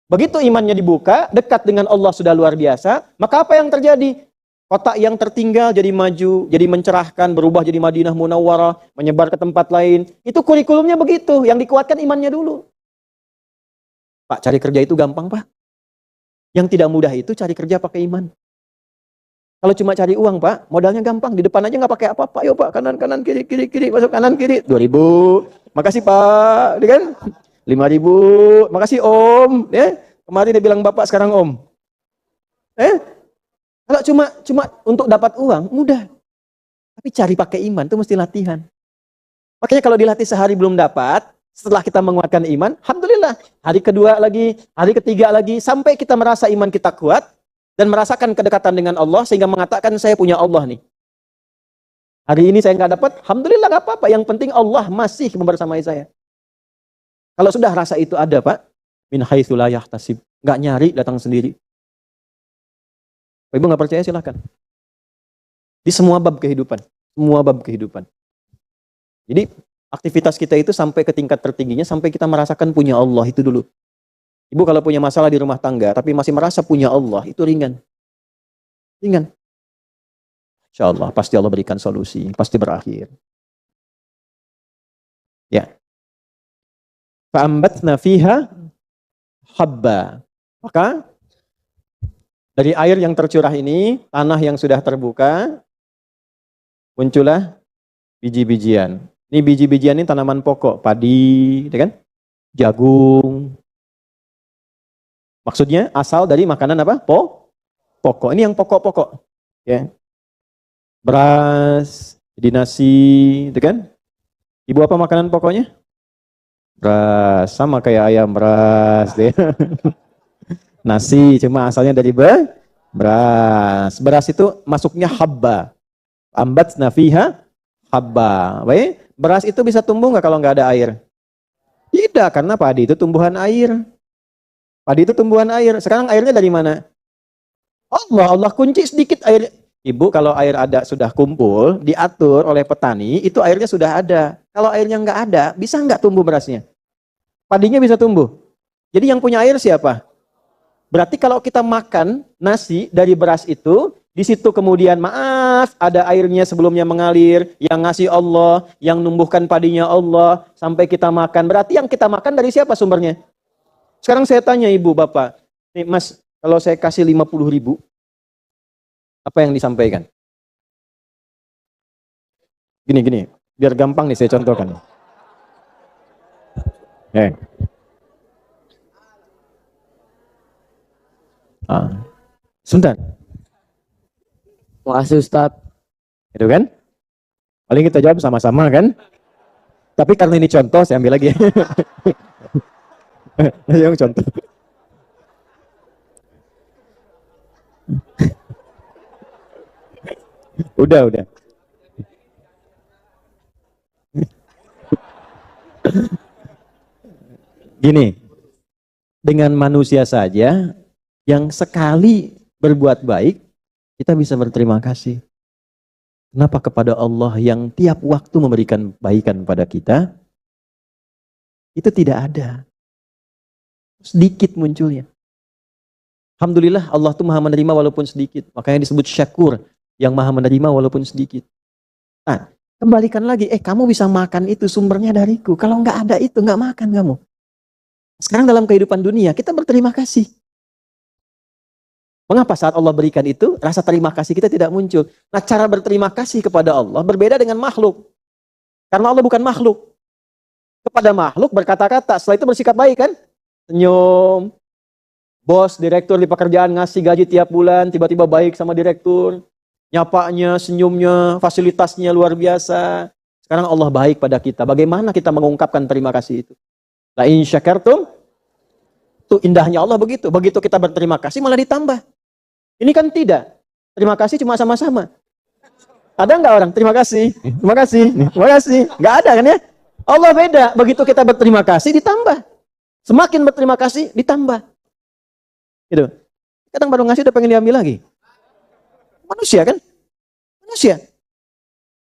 Begitu imannya dibuka, dekat dengan Allah sudah luar biasa. Maka apa yang terjadi? Kota yang tertinggal jadi maju, jadi mencerahkan, berubah jadi Madinah Munawwarah, menyebar ke tempat lain. Itu kurikulumnya begitu. Yang dikuatkan imannya dulu. Pak, cari kerja itu gampang, Pak. Yang tidak mudah itu cari kerja pakai iman. Kalau cuma cari uang, Pak, modalnya gampang. Di depan aja nggak pakai apa-apa. Ayo, Pak, kanan, kiri, masuk kanan, kiri. 2.000. Makasih, Pak. Kan? 5.000. Makasih, Om. Ya? Kemarin dia bilang Bapak, sekarang Om. Kalau cuma untuk dapat uang, mudah. Tapi cari pakai iman, itu mesti latihan. Makanya kalau dilatih sehari belum dapat, setelah kita menguatkan iman, alhamdulillah. Hari kedua lagi, hari ketiga lagi, sampai kita merasa iman kita kuat, dan merasakan kedekatan dengan Allah, sehingga mengatakan saya punya Allah nih. Hari ini saya nggak dapat, alhamdulillah nggak apa-apa. Yang penting Allah masih membersamai saya. Kalau sudah rasa itu ada, Pak, min haitsu la yahtasib, nggak nyari, datang sendiri. Ibu nggak percaya silahkan. Di semua bab kehidupan, Jadi aktivitas kita itu sampai ke tingkat tertingginya, sampai kita merasakan punya Allah itu dulu. Ibu kalau punya masalah di rumah tangga, tapi masih merasa punya Allah, itu ringan. Insya Allah, pasti Allah berikan solusi, pasti berakhir. Ya. Fa'ambatna fiha habba. Maka dari air yang tercurah ini, tanah yang sudah terbuka, muncullah biji-bijian. Ini biji-bijian ini tanaman pokok, padi, kan? Jagung. Maksudnya asal dari makanan apa? Pokok. Ini yang pokok-pokok. Ya. Beras, jadi nasi, itu kan? Ibu apa makanan pokoknya? Beras, sama kayak ayam beras deh. Nasi, cuma asalnya dari beras. Beras itu masuknya habba. Ambatna fiha habba. Baik, beras itu bisa tumbuh nggak kalau nggak ada air? Tidak, karena padi itu tumbuhan air. Sekarang airnya dari mana? Allah kunci sedikit air. Ibu, kalau air ada sudah kumpul, diatur oleh petani, itu airnya sudah ada. Kalau airnya nggak ada, bisa nggak tumbuh berasnya? Padinya bisa tumbuh. Jadi yang punya air siapa? Berarti kalau kita makan nasi dari beras itu, di situ kemudian maaf, ada airnya sebelumnya mengalir, yang ngasih Allah, yang numbuhkan padinya Allah, sampai kita makan. Berarti yang kita makan dari siapa sumbernya? Sekarang saya tanya ibu, bapak, nih mas, kalau saya kasih 50.000, apa yang disampaikan? Gini, biar gampang nih saya contohkan. Sebentar. Makasih Ustadz. Itu kan? Paling kita jawab sama-sama kan? Tapi karena ini contoh, saya ambil lagi. Yang contoh. Udah. Gini, dengan manusia saja yang sekali berbuat baik, kita bisa berterima kasih. Kenapa kepada Allah yang tiap waktu memberikan kebaikan pada kita, itu tidak ada. Sedikit munculnya. Alhamdulillah Allah tuh maha menerima walaupun sedikit. Makanya disebut syakur, yang maha menerima walaupun sedikit. Nah, kembalikan lagi, kamu bisa makan itu sumbernya dariku. Kalau nggak ada itu, nggak makan kamu. Sekarang dalam kehidupan dunia, kita berterima kasih. Mengapa saat Allah berikan itu, rasa terima kasih kita tidak muncul? Nah, cara berterima kasih kepada Allah berbeda dengan makhluk. Karena Allah bukan makhluk. Kepada makhluk berkata-kata, setelah itu bersikap baik kan? Senyum. Bos, direktur di pekerjaan ngasih gaji tiap bulan, tiba-tiba baik sama direktur. Nyapanya, senyumnya, fasilitasnya luar biasa. Sekarang Allah baik pada kita. Bagaimana kita mengungkapkan terima kasih itu? La in syakartum, itu indahnya Allah begitu. Begitu kita berterima kasih malah ditambah. Ini kan tidak. Terima kasih cuma sama-sama. Ada nggak orang terima kasih, terima kasih, terima kasih? Nggak ada kan ya? Allah beda. Begitu kita berterima kasih ditambah. Semakin berterima kasih ditambah. Gitu. Kadang baru ngasih udah pengen diambil lagi. Manusia kan? Manusia.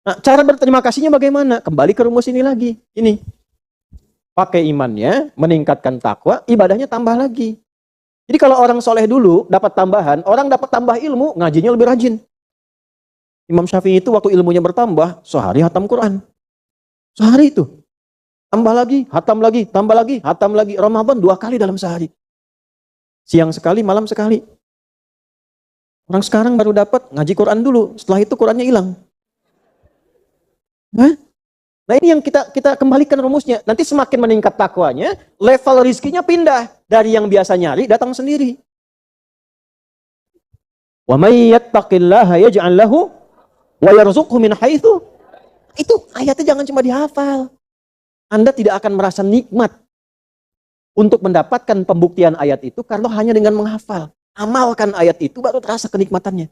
Nah, cara berterima kasihnya bagaimana? Kembali ke rumus ini lagi. Ini. Pakai imannya, meningkatkan takwa, ibadahnya tambah lagi. Jadi kalau orang soleh dulu dapat tambahan, orang dapat tambah ilmu, ngajinya lebih rajin. Imam Syafi'i itu waktu ilmunya bertambah, sehari hatam Quran. Sehari itu. Tambah lagi, tambah lagi, hatam lagi. Ramadan 2 kali dalam sehari. Siang sekali, malam sekali. Orang sekarang baru dapat ngaji Quran dulu, setelah itu Qurannya hilang. Hah? Nah ini yang kita kembalikan rumusnya. Nanti semakin meningkat takwanya, level rizkinya pindah. Dari yang biasa nyari, datang sendiri. Wa may yattaqillaha yaj'al lahu wa yarzuqhu min haitsu. Itu ayatnya jangan cuma dihafal. Anda tidak akan merasa nikmat untuk mendapatkan pembuktian ayat itu kalau hanya dengan menghafal. Amalkan ayat itu baru terasa kenikmatannya.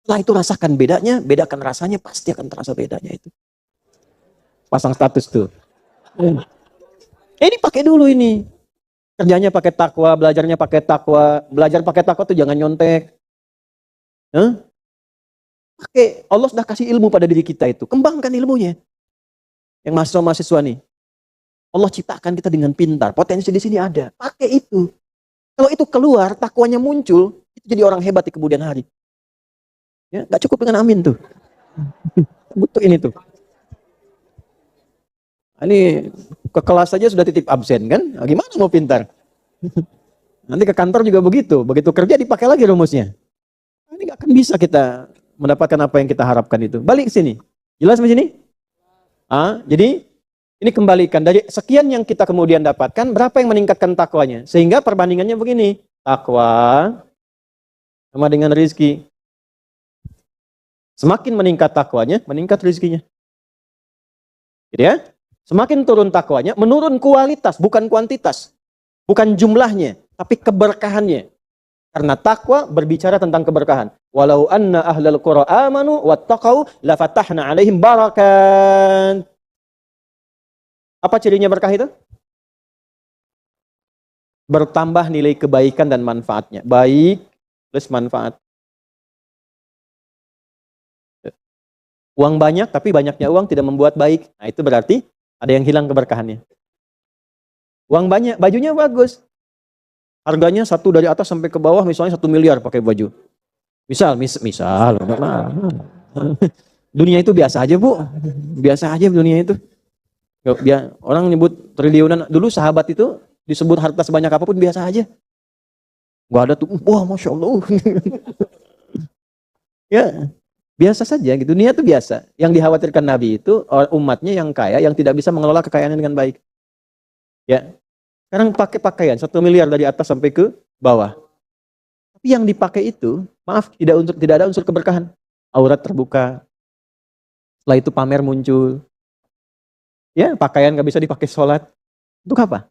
Setelah itu rasakan bedanya, bedakan rasanya, pasti akan terasa bedanya itu. Pasang status tuh. Ini pakai dulu ini. Kerjanya pakai takwa, belajarnya pakai takwa. Belajar pakai takwa tuh jangan nyontek. Pakai, Allah sudah kasih ilmu pada diri kita itu. Kembangkan ilmunya. Yang mahasiswa-mahasiswa nih. Allah ciptakan kita dengan pintar. Potensi di sini ada. Pakai itu. Kalau itu keluar, takwanya muncul, itu jadi orang hebat di kemudian hari. Ya, nggak cukup dengan amin tuh. Butuh ini tuh. Ini ke kelas saja sudah titip absen kan? Nah, gimana mau pintar? Nanti ke kantor juga begitu. Begitu kerja dipakai lagi rumusnya. Ini nggak akan bisa kita mendapatkan apa yang kita harapkan itu. Balik ke sini. Jelas di sini? Jadi ini kembalikan dari sekian yang kita kemudian dapatkan, berapa yang meningkatkan takwanya? Sehingga perbandingannya begini. Takwa sama dengan rizki. Semakin meningkat takwanya, meningkat rizkinya. Gitu ya? Semakin turun takwanya, menurun kualitas, bukan kuantitas. Bukan jumlahnya, tapi keberkahannya. Karena takwa berbicara tentang keberkahan. Walau anna ahlal qura amanu wattaqau lafatahna alaihim barakat. Apa cirinya berkah itu? Bertambah nilai kebaikan dan manfaatnya. Baik plus manfaat. Uang banyak, tapi banyaknya uang tidak membuat baik. Nah itu berarti ada yang hilang keberkahannya. Uang banyak, bajunya bagus. Harganya satu dari atas sampai ke bawah, misalnya 1 miliar pakai baju. Misal. Dunia itu biasa aja bu. Biasa aja dunia itu. Orang nyebut triliunan. Dulu sahabat itu disebut harta sebanyak apapun biasa aja. Gak ada tuh, wah Masya Allah. Ya, biasa saja gitu. Dunia itu biasa. Yang dikhawatirkan Nabi itu umatnya yang kaya, yang tidak bisa mengelola kekayaannya dengan baik. Ya, sekarang pakai pakaian 1 miliar dari atas sampai ke bawah. Tapi yang dipakai itu, maaf, tidak ada unsur keberkahan. Aurat terbuka. Setelah itu pamer muncul. Ya, pakaian nggak bisa dipakai sholat. Untuk apa?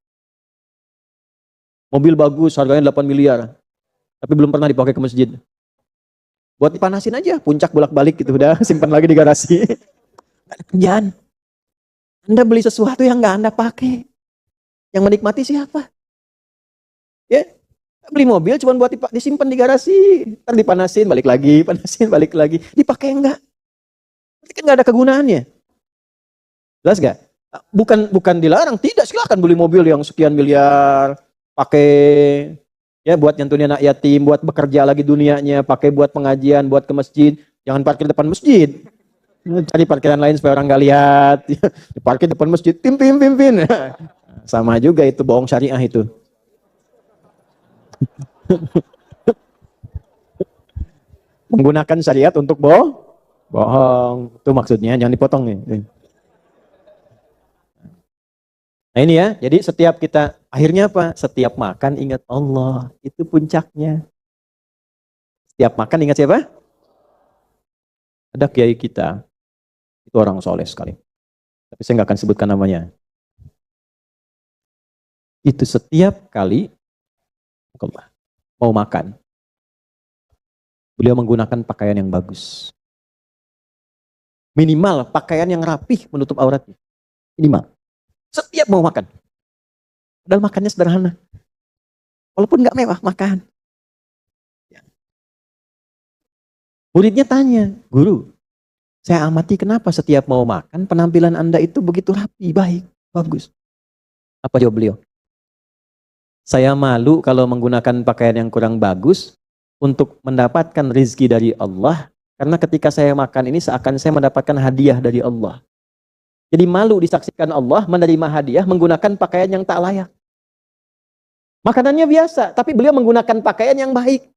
Mobil bagus, harganya 8 miliar. Tapi belum pernah dipakai ke masjid. Buat dipanasin aja, puncak bolak-balik gitu. Udah, simpan lagi di garasi. Kerjaan. Anda beli sesuatu yang nggak Anda pakai. Yang menikmati siapa? Ya, beli mobil cuma buat disimpan di garasi. Ntar dipanasin, balik lagi, panasin, balik lagi. Dipakai enggak? Berarti kan nggak ada kegunaannya. Jelas gak? Bukan dilarang, tidak, silakan beli mobil yang sekian miliar, pakai ya buat nyantunin anak yatim, buat bekerja lagi dunianya, pakai buat pengajian, buat ke masjid. Jangan parkir depan masjid. Cari parkiran lain supaya orang nggak lihat. Parkir depan masjid, pimpin. Sama juga itu, bohong syariah itu. Menggunakan syariat untuk bohong. Itu maksudnya, jangan dipotong nih. Nah ini ya, jadi setiap kita, akhirnya apa? Setiap makan ingat Allah, itu puncaknya. Setiap makan ingat siapa? Ada kiai kita, itu orang soleh sekali. Tapi saya nggak akan sebutkan namanya. Itu setiap kali mau makan, beliau menggunakan pakaian yang bagus. Minimal pakaian yang rapih menutup auratnya. Minimal. Setiap mau makan. Padahal makannya sederhana. Walaupun nggak mewah, makan. Muridnya tanya, guru, saya amati kenapa setiap mau makan, penampilan Anda itu begitu rapi, baik, bagus. Apa jawab beliau? Saya malu kalau menggunakan pakaian yang kurang bagus untuk mendapatkan rizki dari Allah. Karena ketika saya makan ini seakan saya mendapatkan hadiah dari Allah. Jadi malu disaksikan Allah menerima hadiah menggunakan pakaian yang tak layak. Makanannya biasa, tapi beliau menggunakan pakaian yang baik.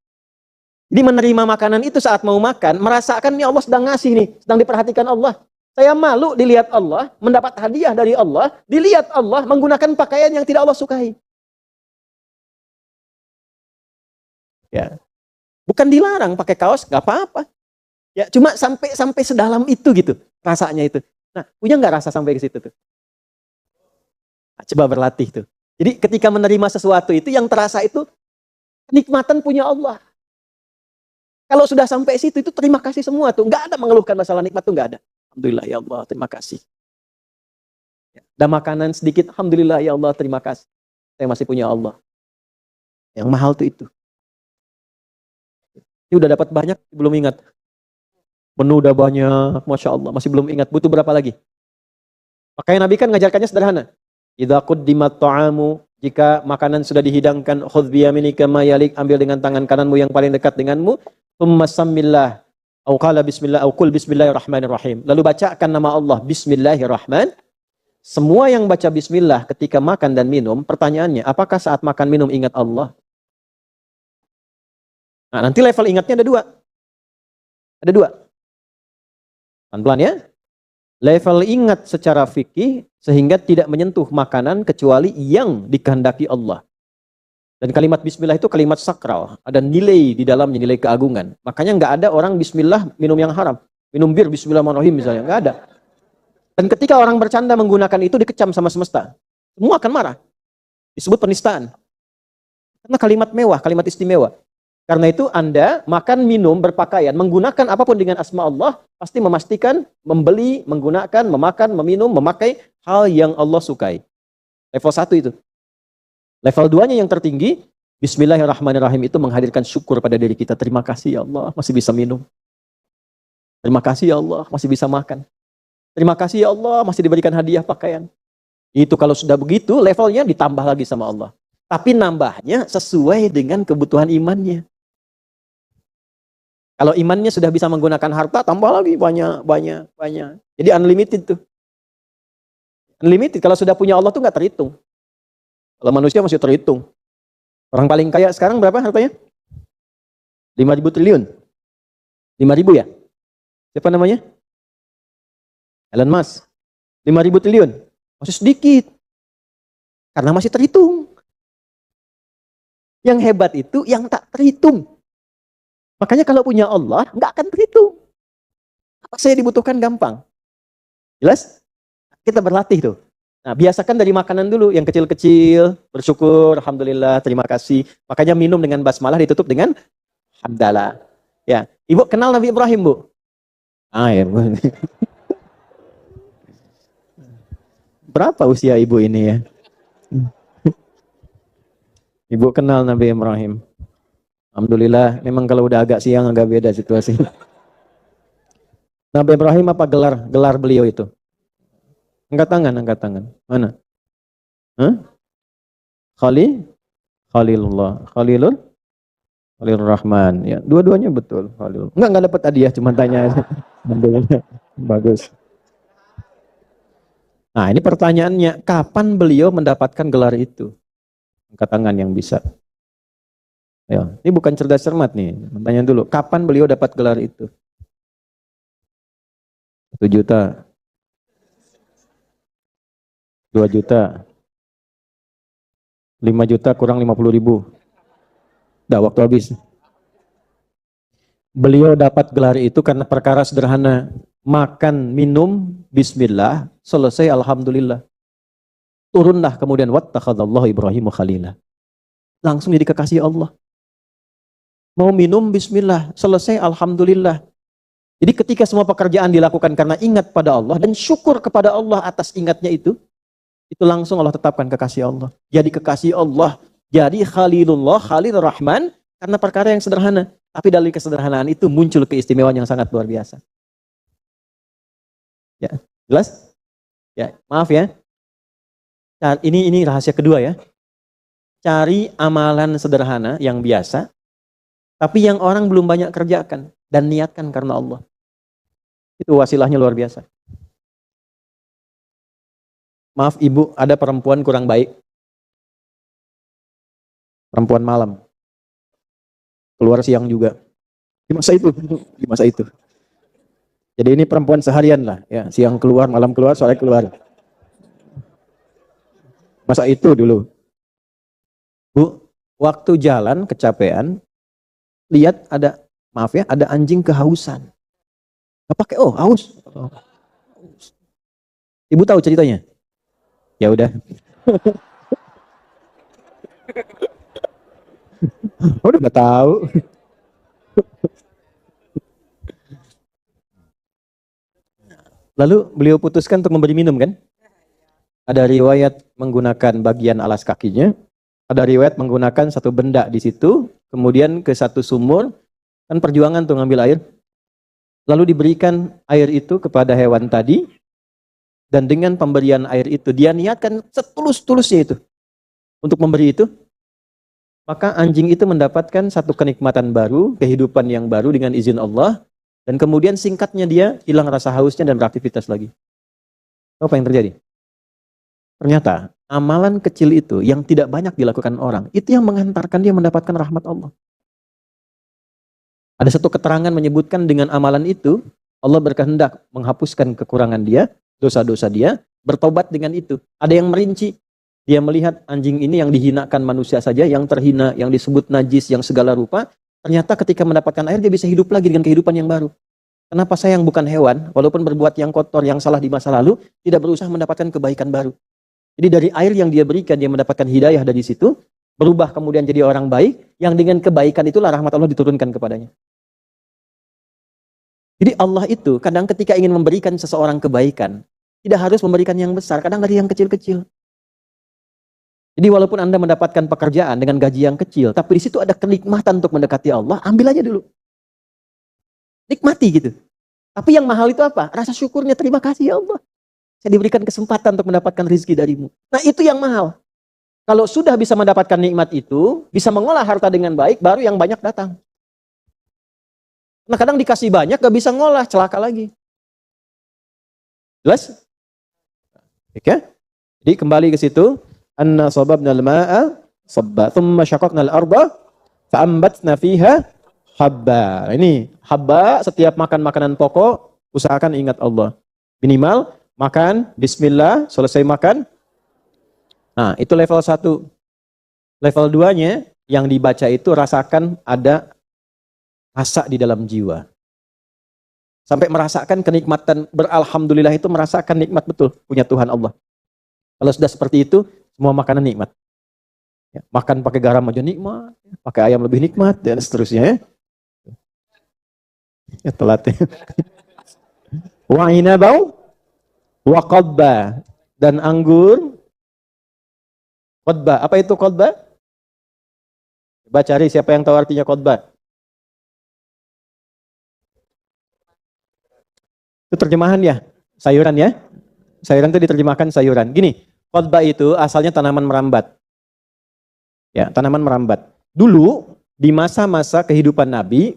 Jadi menerima makanan itu saat mau makan, merasakan ini Allah sedang ngasih nih, sedang diperhatikan Allah. Saya malu dilihat Allah, mendapat hadiah dari Allah, dilihat Allah menggunakan pakaian yang tidak Allah sukai. Ya, bukan dilarang pakai kaos, nggak apa-apa. Ya, cuma sampai sedalam itu gitu, rasanya itu. Nah, punya nggak rasa sampai ke situ tuh? Nah, coba berlatih tuh. Jadi ketika menerima sesuatu itu yang terasa itu kenikmatan punya Allah. Kalau sudah sampai situ itu terima kasih semua tuh. Nggak ada mengeluhkan masalah nikmat tuh nggak ada. Alhamdulillah ya Allah, terima kasih. Ada makanan sedikit, alhamdulillah ya Allah, terima kasih. Saya masih punya Allah. Yang mahal tuh itu. Ini udah dapat banyak, belum ingat. Menu udah banyak, Masya Allah, masih belum ingat. Butuh berapa lagi? Makanya Nabi kan ngajarkannya sederhana. Idza quddimat ta'amu, jika makanan sudah dihidangkan, khudh biyaminika ma yalik, ambil dengan tangan kananmu yang paling dekat denganmu. Tsumma sammillah, au qala bismillah, au qul bismillahirrahmanirrahim. Lalu bacakan nama Allah, bismillahirrahman. Semua yang baca bismillah ketika makan dan minum, pertanyaannya, apakah saat makan minum ingat Allah? Nah, nanti level ingatnya ada dua. Ada dua. Pelan-pelan ya. Level ingat secara fikih sehingga tidak menyentuh makanan kecuali yang dikehendaki Allah. Dan kalimat bismillah itu kalimat sakral. Ada nilai di dalamnya, nilai keagungan. Makanya nggak ada orang bismillah minum yang haram. Minum bir bismillahirrahmanirrahim misalnya. Nggak ada. Dan ketika orang bercanda menggunakan itu dikecam sama semesta. Semua akan marah. Disebut penistaan. Karena kalimat mewah, kalimat istimewa. Karena itu Anda makan, minum, berpakaian, menggunakan apapun dengan asma Allah, pasti memastikan membeli, menggunakan, memakan, meminum, memakai hal yang Allah sukai. Level 1 itu. Level 2-nya yang tertinggi, bismillahirrahmanirrahim itu menghadirkan syukur pada diri kita. Terima kasih ya Allah, masih bisa minum. Terima kasih ya Allah, masih bisa makan. Terima kasih ya Allah, masih diberikan hadiah pakaian. Itu kalau sudah begitu, levelnya ditambah lagi sama Allah. Tapi nambahnya sesuai dengan kebutuhan imannya. Kalau imannya sudah bisa menggunakan harta, tambah lagi banyak. Jadi unlimited tuh. Unlimited, kalau sudah punya Allah tuh nggak terhitung. Kalau manusia masih terhitung. Orang paling kaya sekarang berapa hartanya? 5.000 triliun. 5.000 ya? Siapa namanya? Elon Musk. 5.000 triliun. Masih sedikit. Karena masih terhitung. Yang hebat itu yang tak terhitung. Makanya kalau punya Allah, nggak akan terhitung. Apa saya dibutuhkan gampang. Jelas? Kita berlatih tuh. Nah, biasakan dari makanan dulu, yang kecil-kecil, bersyukur, alhamdulillah, terima kasih. Makanya minum dengan basmalah ditutup dengan hamdalah. Ya, Ibu kenal Nabi Ibrahim, Bu? Ah, ya, Bu. Berapa usia Ibu ini ya? Ibu kenal Nabi Ibrahim. Alhamdulillah, memang kalau udah agak siang agak beda situasi. Nabi Ibrahim apa gelar beliau itu? Angkat tangan. Mana? Hah? Khalilullah. Khalilur Rahman. Ya, dua-duanya betul. Khalil. Enggak dapat hadiah, cuma tanya aja. Bagus. Nah, ini pertanyaannya, kapan beliau mendapatkan gelar itu? Angkat tangan yang bisa. Ya, ini bukan cerdas cermat nih. Tanya dulu, kapan beliau dapat gelar itu? 1 juta. 2 juta. 5 juta kurang 50.000. Dah waktu habis. Beliau dapat gelar itu karena perkara sederhana. Makan, minum, bismillah, selesai alhamdulillah. Turunlah kemudian wattakhadallahu Ibrahim khalila. Langsung jadi kekasih Allah. Mau minum bismillah, selesai alhamdulillah. Jadi ketika semua pekerjaan dilakukan karena ingat pada Allah dan syukur kepada Allah atas ingatnya itu langsung Allah tetapkan kekasih Allah. Jadi kekasih Allah, jadi Khalilullah, Khalil Rahman, karena perkara yang sederhana. Tapi dari kesederhanaan itu muncul keistimewaan yang sangat luar biasa. Ya, jelas? Ya, maaf ya. Nah, ini rahasia kedua ya. Cari amalan sederhana yang biasa, tapi yang orang belum banyak kerjakan dan niatkan karena Allah. Itu wasilahnya luar biasa. Maaf ibu, ada perempuan kurang baik. Perempuan malam. Keluar siang juga. Di masa itu. Jadi ini perempuan seharian lah. Ya, siang keluar, malam keluar, sore keluar. Masa itu dulu. Bu, waktu jalan kecapean, lihat ada, maaf ya, ada anjing kehausan. Gak pakai, haus. Ibu tahu ceritanya? Ya udah. Udah gak tahu. Lalu beliau putuskan untuk memberi minum kan? Ada riwayat menggunakan bagian alas kakinya, ada riwayat menggunakan satu benda di situ, kemudian ke satu sumur, kan perjuangan tuh ngambil air. Lalu diberikan air itu kepada hewan tadi, dan dengan pemberian air itu, dia niatkan setulus-tulusnya itu, untuk memberi itu, maka anjing itu mendapatkan satu kenikmatan baru, kehidupan yang baru dengan izin Allah, dan kemudian singkatnya dia hilang rasa hausnya dan beraktivitas lagi. Apa yang terjadi? Ternyata amalan kecil itu yang tidak banyak dilakukan orang, itu yang mengantarkan dia mendapatkan rahmat Allah. Ada satu keterangan menyebutkan dengan amalan itu, Allah berkehendak menghapuskan kekurangan dia, dosa-dosa dia, bertobat dengan itu. Ada yang merinci, dia melihat anjing ini yang dihinakan manusia saja, yang terhina, yang disebut najis, yang segala rupa, ternyata ketika mendapatkan air dia bisa hidup lagi dengan kehidupan yang baru. Kenapa saya yang bukan hewan, walaupun berbuat yang kotor, yang salah di masa lalu, tidak berusaha mendapatkan kebaikan baru? Jadi dari air yang dia berikan, dia mendapatkan hidayah dari situ, berubah kemudian jadi orang baik, yang dengan kebaikan itulah rahmat Allah diturunkan kepadanya. Jadi Allah itu kadang ketika ingin memberikan seseorang kebaikan, tidak harus memberikan yang besar, kadang dari yang kecil-kecil. Jadi walaupun Anda mendapatkan pekerjaan dengan gaji yang kecil, tapi di situ ada kenikmatan untuk mendekati Allah, ambil aja dulu. Nikmati gitu. Tapi yang mahal itu apa? Rasa syukurnya, terima kasih ya Allah. Saya diberikan kesempatan untuk mendapatkan rezeki darimu. Nah itu yang mahal. Kalau sudah bisa mendapatkan nikmat itu, bisa mengolah harta dengan baik, baru yang banyak datang. Nah kadang dikasih banyak, gak bisa ngolah, celaka lagi. Jelas? Oke? Jadi kembali ke situ. Anna sababna al-ma'a sabba, thumma syaqaqna al-arda, fa'ambatna fiha habba. Ini habba, setiap makan makanan pokok, usahakan ingat Allah. Minimal, makan, bismillah, selesai makan. Nah, itu level 1. Level 2-nya, yang dibaca itu rasakan ada rasa di dalam jiwa. Sampai merasakan kenikmatan, beralhamdulillah itu merasakan nikmat betul, punya Tuhan Allah. Kalau sudah seperti itu, semua makanan nikmat. Ya, makan pakai garam aja nikmat, pakai ayam lebih nikmat, dan seterusnya ya. Ya telat ya. Wa inabau wa qadba, dan anggur. Qadba, apa itu qadba? Coba cari siapa yang tahu artinya qadba. Itu terjemahan ya, sayuran ya. Sayuran itu diterjemahkan sayuran. Gini, qadba itu asalnya tanaman merambat. Ya, tanaman merambat. Dulu di masa-masa kehidupan Nabi,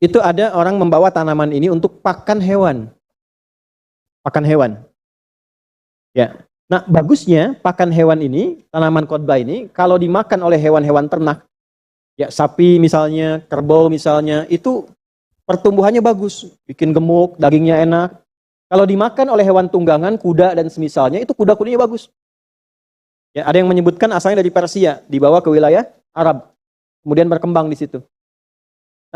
itu ada orang membawa tanaman ini untuk pakan hewan. Pakan hewan. Ya. Nah, bagusnya pakan hewan ini, tanaman qadba ini, kalau dimakan oleh hewan-hewan ternak, ya sapi misalnya, kerbau misalnya, itu pertumbuhannya bagus, bikin gemuk, dagingnya enak. Kalau dimakan oleh hewan tunggangan, kuda dan semisalnya, itu kuda-kudanya bagus. Ya, ada yang menyebutkan asalnya dari Persia, dibawa ke wilayah Arab, kemudian berkembang di situ.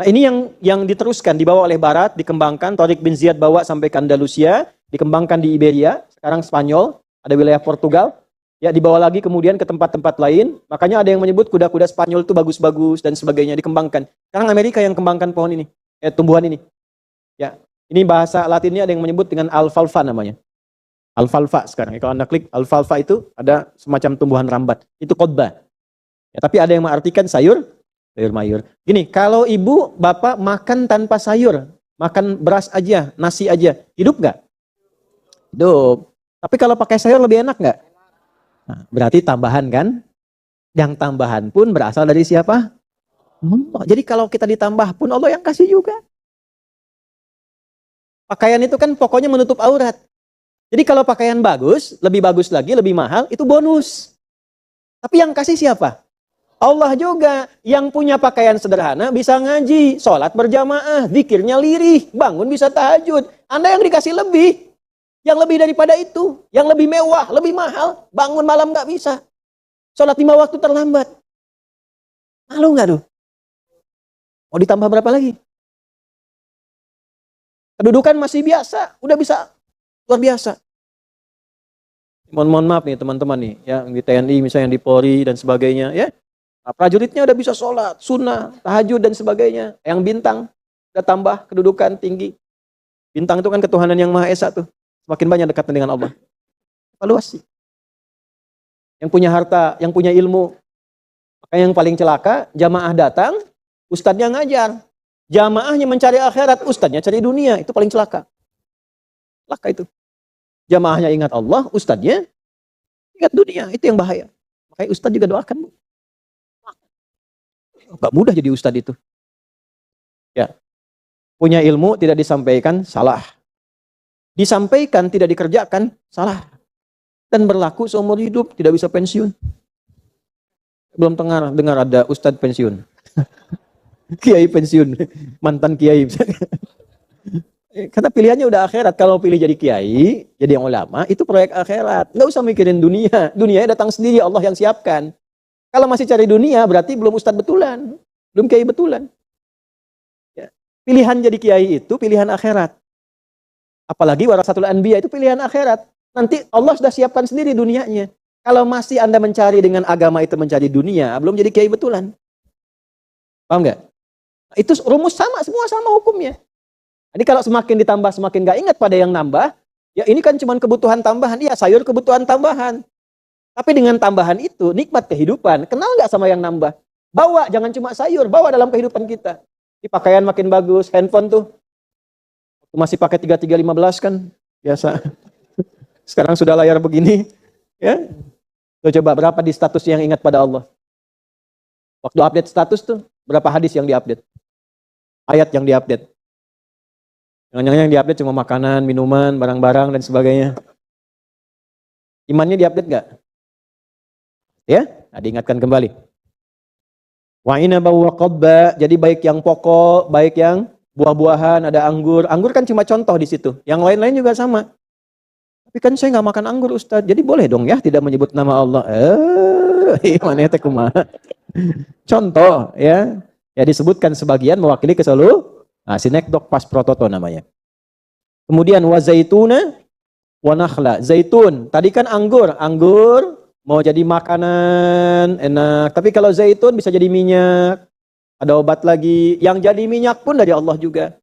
Nah ini yang diteruskan, dibawa oleh Barat, dikembangkan, Tariq bin Ziyad bawa sampai ke Andalusia, dikembangkan di Iberia, sekarang Spanyol, ada wilayah Portugal, ya dibawa lagi kemudian ke tempat-tempat lain, makanya ada yang menyebut kuda-kuda Spanyol itu bagus-bagus dan sebagainya, dikembangkan. Sekarang Amerika yang kembangkan pohon ini. tumbuhan ini. Ya, ini bahasa Latinnya ada yang menyebut dengan alfalfa namanya. Alfalfa sekarang. Kalau Anda klik alfalfa itu ada semacam tumbuhan rambat. Itu khotbah. Ya, tapi ada yang mengartikan sayur mayur. Gini, kalau ibu, bapak makan tanpa sayur, makan beras aja, nasi aja, hidup nggak? Hidup. Tapi kalau pakai sayur lebih enak nggak? Nah, berarti tambahan kan? Yang tambahan pun berasal dari siapa? Allah. Jadi kalau kita ditambah pun Allah yang kasih juga. Pakaian itu kan pokoknya menutup aurat. Jadi kalau pakaian bagus, lebih bagus lagi, lebih mahal, itu bonus. Tapi yang kasih siapa? Allah juga. Yang punya pakaian sederhana bisa ngaji, sholat berjamaah, zikirnya lirih, bangun bisa tahajud. Anda yang dikasih lebih. Yang lebih daripada itu. Yang lebih mewah, lebih mahal. Bangun malam nggak bisa. Sholat 5 waktu terlambat. Malu nggak tuh? Mau ditambah berapa lagi? Kedudukan masih biasa, udah bisa luar biasa. Mohon maaf nih teman-teman nih, ya di TNI misalnya yang di Polri dan sebagainya, ya. Nah, prajuritnya udah bisa sholat, sunnah, tahajud dan sebagainya. Yang bintang udah tambah kedudukan tinggi. Bintang itu kan ketuhanan yang Maha Esa tuh. Semakin banyak dekatnya dengan Allah. Evaluasi. Yang punya harta, yang punya ilmu. Maka yang paling celaka, jamaah datang, ustadznya ngajar. Jamaahnya mencari akhirat, ustadznya cari dunia. Itu paling celaka. Celaka itu. Jamaahnya ingat Allah, ustadznya ingat dunia. Itu yang bahaya. Makanya ustadz juga doakan. Gak mudah jadi ustadz itu. Ya. Punya ilmu tidak disampaikan, salah. Disampaikan tidak dikerjakan, salah. Dan berlaku seumur hidup, tidak bisa pensiun. Belum dengar ada ustadz pensiun. Kiai pensiun, mantan kiai. Karena pilihannya udah akhirat. Kalau pilih jadi kiai, jadi yang ulama, itu proyek akhirat. Nggak usah mikirin dunia. Dunianya datang sendiri, Allah yang siapkan. Kalau masih cari dunia, berarti belum ustadz betulan. Belum kiai betulan. Ya. Pilihan jadi kiai itu pilihan akhirat. Apalagi warasatul anbiya itu pilihan akhirat. Nanti Allah sudah siapkan sendiri dunianya. Kalau masih Anda mencari dengan agama itu mencari dunia, belum jadi kiai betulan. Paham nggak? Itu rumus sama, semua sama hukumnya. Jadi kalau semakin ditambah semakin nggak ingat pada yang nambah, ya ini kan cuma kebutuhan tambahan. Iya, sayur kebutuhan tambahan. Tapi dengan tambahan itu nikmat kehidupan. Kenal nggak sama yang nambah? Bawa, jangan cuma sayur, bawa dalam kehidupan kita. Di pakaian makin bagus, handphone tuh masih pakai 3315 kan biasa. Sekarang sudah layar begini, ya. Tuh, coba berapa di status yang ingat pada Allah? Waktu update status tuh berapa hadis yang diupdate? Ayat yang diupdate. Jangan-jangan yang diupdate cuma makanan, minuman, barang-barang dan sebagainya. Imannya diupdate nggak? Ya, nah, diingatkan kembali. Wa inaba wa qabba, jadi baik yang pokok, baik yang buah-buahan, ada anggur. Anggur kan cuma contoh di situ. Yang lain-lain juga sama. Tapi kan saya nggak makan anggur, Ustaz. Jadi boleh dong ya tidak menyebut nama Allah. Mana teh kumaha? Contoh ya. Ya disebutkan sebagian mewakili keseluruhan. Nah, sinekdok pas prototo namanya. Kemudian wa zaituna wa nakhla. Zaitun, tadi kan anggur. Anggur mau jadi makanan enak. Tapi kalau zaitun bisa jadi minyak. Ada obat lagi. Yang jadi minyak pun dari Allah juga.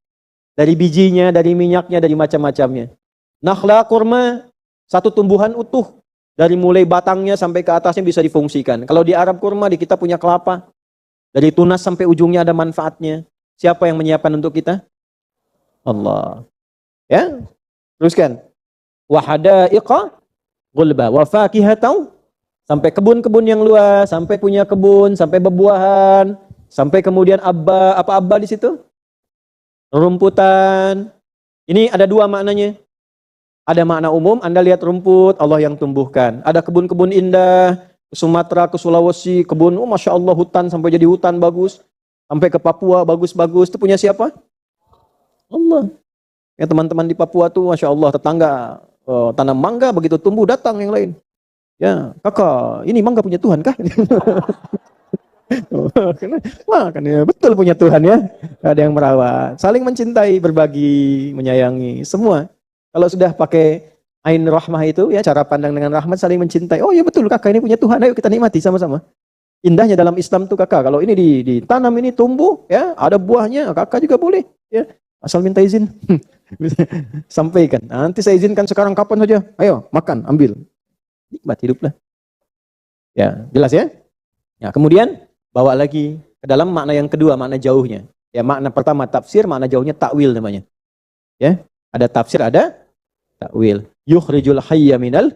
Dari bijinya, dari minyaknya, dari macam-macamnya. Nakhla kurma, satu tumbuhan utuh. Dari mulai batangnya sampai ke atasnya bisa difungsikan. Kalau di Arab kurma, di kita punya kelapa. Dari tunas sampai ujungnya ada manfaatnya. Siapa yang menyiapkan untuk kita? Allah. Ya, teruskan. Wa hadaiqa ghulba wa fakihatan, sampai kebun-kebun yang luas, sampai punya kebun, sampai bebuahan, sampai kemudian apa abba di situ? Rumputan. Ini ada dua maknanya. Ada makna umum, Anda lihat rumput, Allah yang tumbuhkan. Ada kebun-kebun indah, ke Sumatera, ke Sulawesi, kebun, Masya Allah hutan, sampai jadi hutan bagus. Sampai ke Papua, bagus-bagus. Itu punya siapa? Allah. Ya teman-teman di Papua tuh, Masya Allah, tetangga tanam mangga, begitu tumbuh, datang yang lain. Ya, kakak, ini mangga punya Tuhan kah? Wah, kan ya, betul punya Tuhan ya. Ada yang merawat, saling mencintai, berbagi, menyayangi, semua. Kalau sudah pakai ain rahmah itu, ya cara pandang dengan rahmat, saling mencintai. Oh ya betul, kakak ini punya Tuhan, ayo kita nikmati sama-sama. Indahnya dalam Islam tuh kakak, kalau ini ditanam, ini tumbuh, ya ada buahnya, kakak juga boleh. Ya, asal minta izin. Sampaikan. Nanti saya izinkan sekarang kapan saja. Ayo, makan, ambil. Nikmat hiduplah. Ya, jelas ya? Ya, kemudian bawa lagi ke dalam makna yang kedua, makna jauhnya. Ya, makna pertama tafsir, makna jauhnya takwil namanya. Ya, ada tafsir, ada takwil. Yukhrijul hayya minal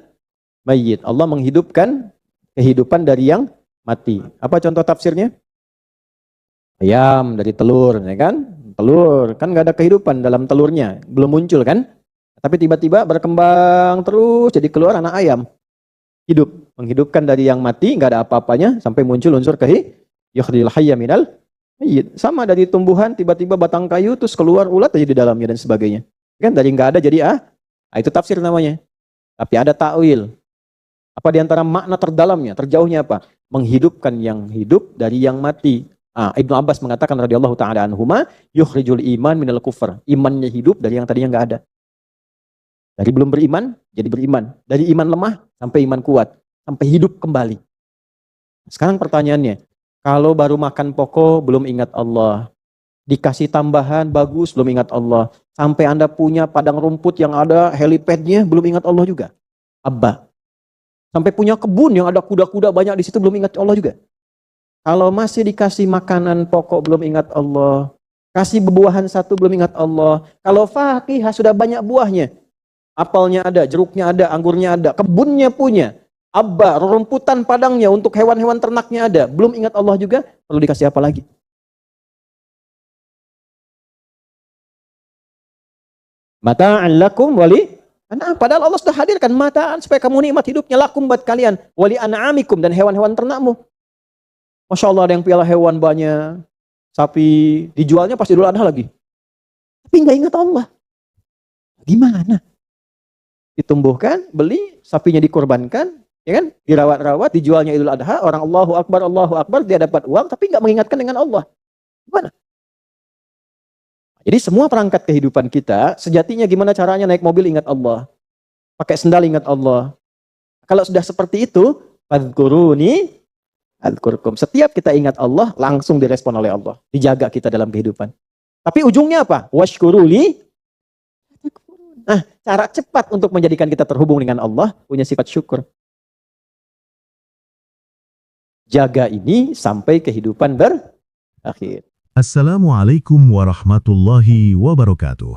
mayyit. Allah menghidupkan kehidupan dari yang mati. Apa contoh tafsirnya? Ayam dari telur, ya kan? Telur, kan nggak ada kehidupan dalam telurnya, belum muncul kan? Tapi tiba-tiba berkembang terus jadi keluar anak ayam. Hidup, menghidupkan dari yang mati, nggak ada apa-apanya sampai muncul unsur yukhrijul hayya minal mayyit. Sama dari tumbuhan tiba-tiba batang kayu terus keluar ulat aja di dalamnya dan sebagainya. Kan dari nggak ada jadi itu tafsir namanya. Tapi ada takwil. Apa di antara makna terdalamnya, terjauhnya apa? Menghidupkan yang hidup dari yang mati. Ibnu Abbas mengatakan radhiyallahu taala anhuma, yukhrijul iman minal kufr. Imannya hidup dari yang tadinya nggak ada. Dari belum beriman jadi beriman, dari iman lemah sampai iman kuat, sampai hidup kembali. Sekarang pertanyaannya, kalau baru makan pokok belum ingat Allah, dikasih tambahan bagus belum ingat Allah, sampai Anda punya padang rumput yang ada helipadnya belum ingat Allah juga. Abba. Sampai punya kebun yang ada kuda-kuda banyak di situ belum ingat Allah juga. Kalau masih dikasih makanan pokok belum ingat Allah, kasih buah-buahan satu belum ingat Allah. Kalau fakihah sudah banyak buahnya, apelnya ada, jeruknya ada, anggurnya ada, kebunnya punya, abba, rumputan padangnya untuk hewan-hewan ternaknya ada, belum ingat Allah juga, perlu dikasih apa lagi? Mata'an lakum wali. Padahal Allah sudah hadirkan mata'an supaya kamu nikmat hidupnya, lakum buat kalian, wali an'amikum, dan hewan-hewan ternakmu. Masya Allah, ada yang piala hewan banyak, sapi dijualnya pas Idul Adha lagi. Tapi nggak ingat Allah. Gimana? Ditumbuhkan, beli, sapinya dikorbankan, ya kan? Dirawat-rawat, dijualnya Idul Adha, orang Allahu Akbar, dia dapat uang, tapi nggak mengingatkan dengan Allah. Gimana? Jadi semua perangkat kehidupan kita, sejatinya gimana caranya naik mobil ingat Allah, pakai sendal ingat Allah. Kalau sudah seperti itu, fadhkuruni adzkurkum. Setiap kita ingat Allah, langsung direspon oleh Allah. Dijaga kita dalam kehidupan. Tapi ujungnya apa? Washkuruli. Nah, cara cepat untuk menjadikan kita terhubung dengan Allah, punya sifat syukur. Jaga ini sampai kehidupan berakhir. Assalamualaikum warahmatullahi wabarakatuh.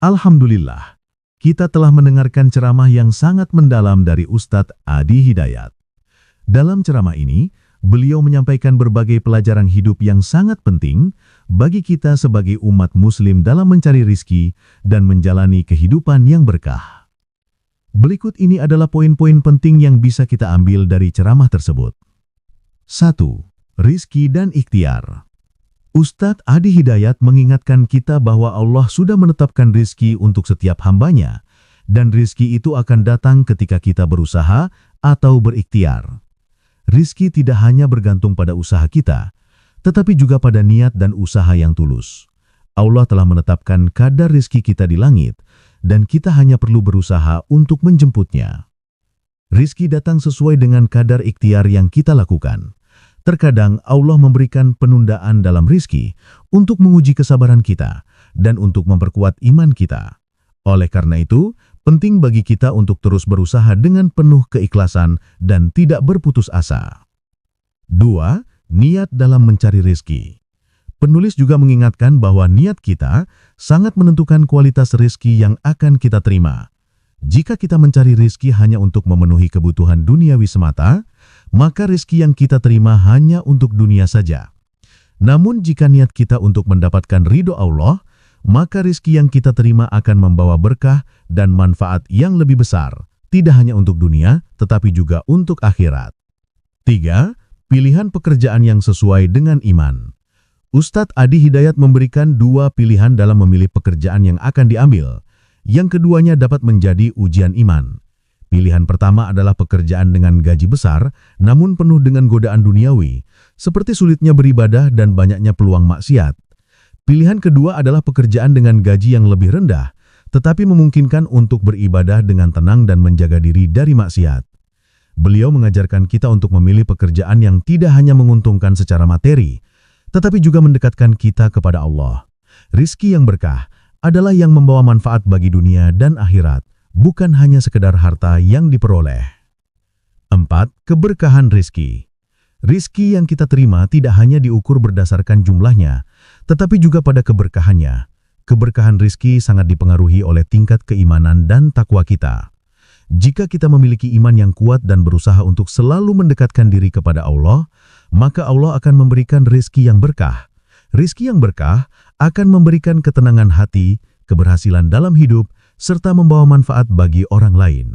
Alhamdulillah, kita telah mendengarkan ceramah yang sangat mendalam dari Ustadz Adi Hidayat. Dalam ceramah ini, beliau menyampaikan berbagai pelajaran hidup yang sangat penting bagi kita sebagai umat muslim dalam mencari rizki dan menjalani kehidupan yang berkah. Berikut ini adalah poin-poin penting yang bisa kita ambil dari ceramah tersebut. 1. Rizki dan ikhtiar. Ustadz Adi Hidayat mengingatkan kita bahwa Allah sudah menetapkan rizki untuk setiap hambanya, dan rizki itu akan datang ketika kita berusaha atau berikhtiar. Rizki tidak hanya bergantung pada usaha kita, tetapi juga pada niat dan usaha yang tulus. Allah telah menetapkan kadar rizki kita di langit, dan kita hanya perlu berusaha untuk menjemputnya. Rizki datang sesuai dengan kadar ikhtiar yang kita lakukan. Terkadang Allah memberikan penundaan dalam rizki untuk menguji kesabaran kita dan untuk memperkuat iman kita. Oleh karena itu, penting bagi kita untuk terus berusaha dengan penuh keikhlasan dan tidak berputus asa. 2. Niat dalam mencari rizki. Penulis juga mengingatkan bahwa niat kita sangat menentukan kualitas rizki yang akan kita terima. Jika kita mencari rizki hanya untuk memenuhi kebutuhan duniawi semata, maka rizki yang kita terima hanya untuk dunia saja. Namun jika niat kita untuk mendapatkan ridho Allah, maka rizki yang kita terima akan membawa berkah dan manfaat yang lebih besar, tidak hanya untuk dunia, tetapi juga untuk akhirat. 3. Pilihan pekerjaan yang sesuai dengan iman. Ustadz Adi Hidayat memberikan 2 pilihan dalam memilih pekerjaan yang akan diambil. Yang keduanya dapat menjadi ujian iman. Pilihan pertama adalah pekerjaan dengan gaji besar, namun penuh dengan godaan duniawi, seperti sulitnya beribadah dan banyaknya peluang maksiat. Pilihan kedua adalah pekerjaan dengan gaji yang lebih rendah, tetapi memungkinkan untuk beribadah dengan tenang dan menjaga diri dari maksiat. Beliau mengajarkan kita untuk memilih pekerjaan yang tidak hanya menguntungkan secara materi, tetapi juga mendekatkan kita kepada Allah. Rizki yang berkah adalah yang membawa manfaat bagi dunia dan akhirat, bukan hanya sekedar harta yang diperoleh. 4. Keberkahan rizki. Rizki yang kita terima tidak hanya diukur berdasarkan jumlahnya, tetapi juga pada keberkahannya. Keberkahan rizki sangat dipengaruhi oleh tingkat keimanan dan takwa kita. Jika kita memiliki iman yang kuat dan berusaha untuk selalu mendekatkan diri kepada Allah, maka Allah akan memberikan rizki yang berkah. Rizki yang berkah akan memberikan ketenangan hati, keberhasilan dalam hidup, serta membawa manfaat bagi orang lain.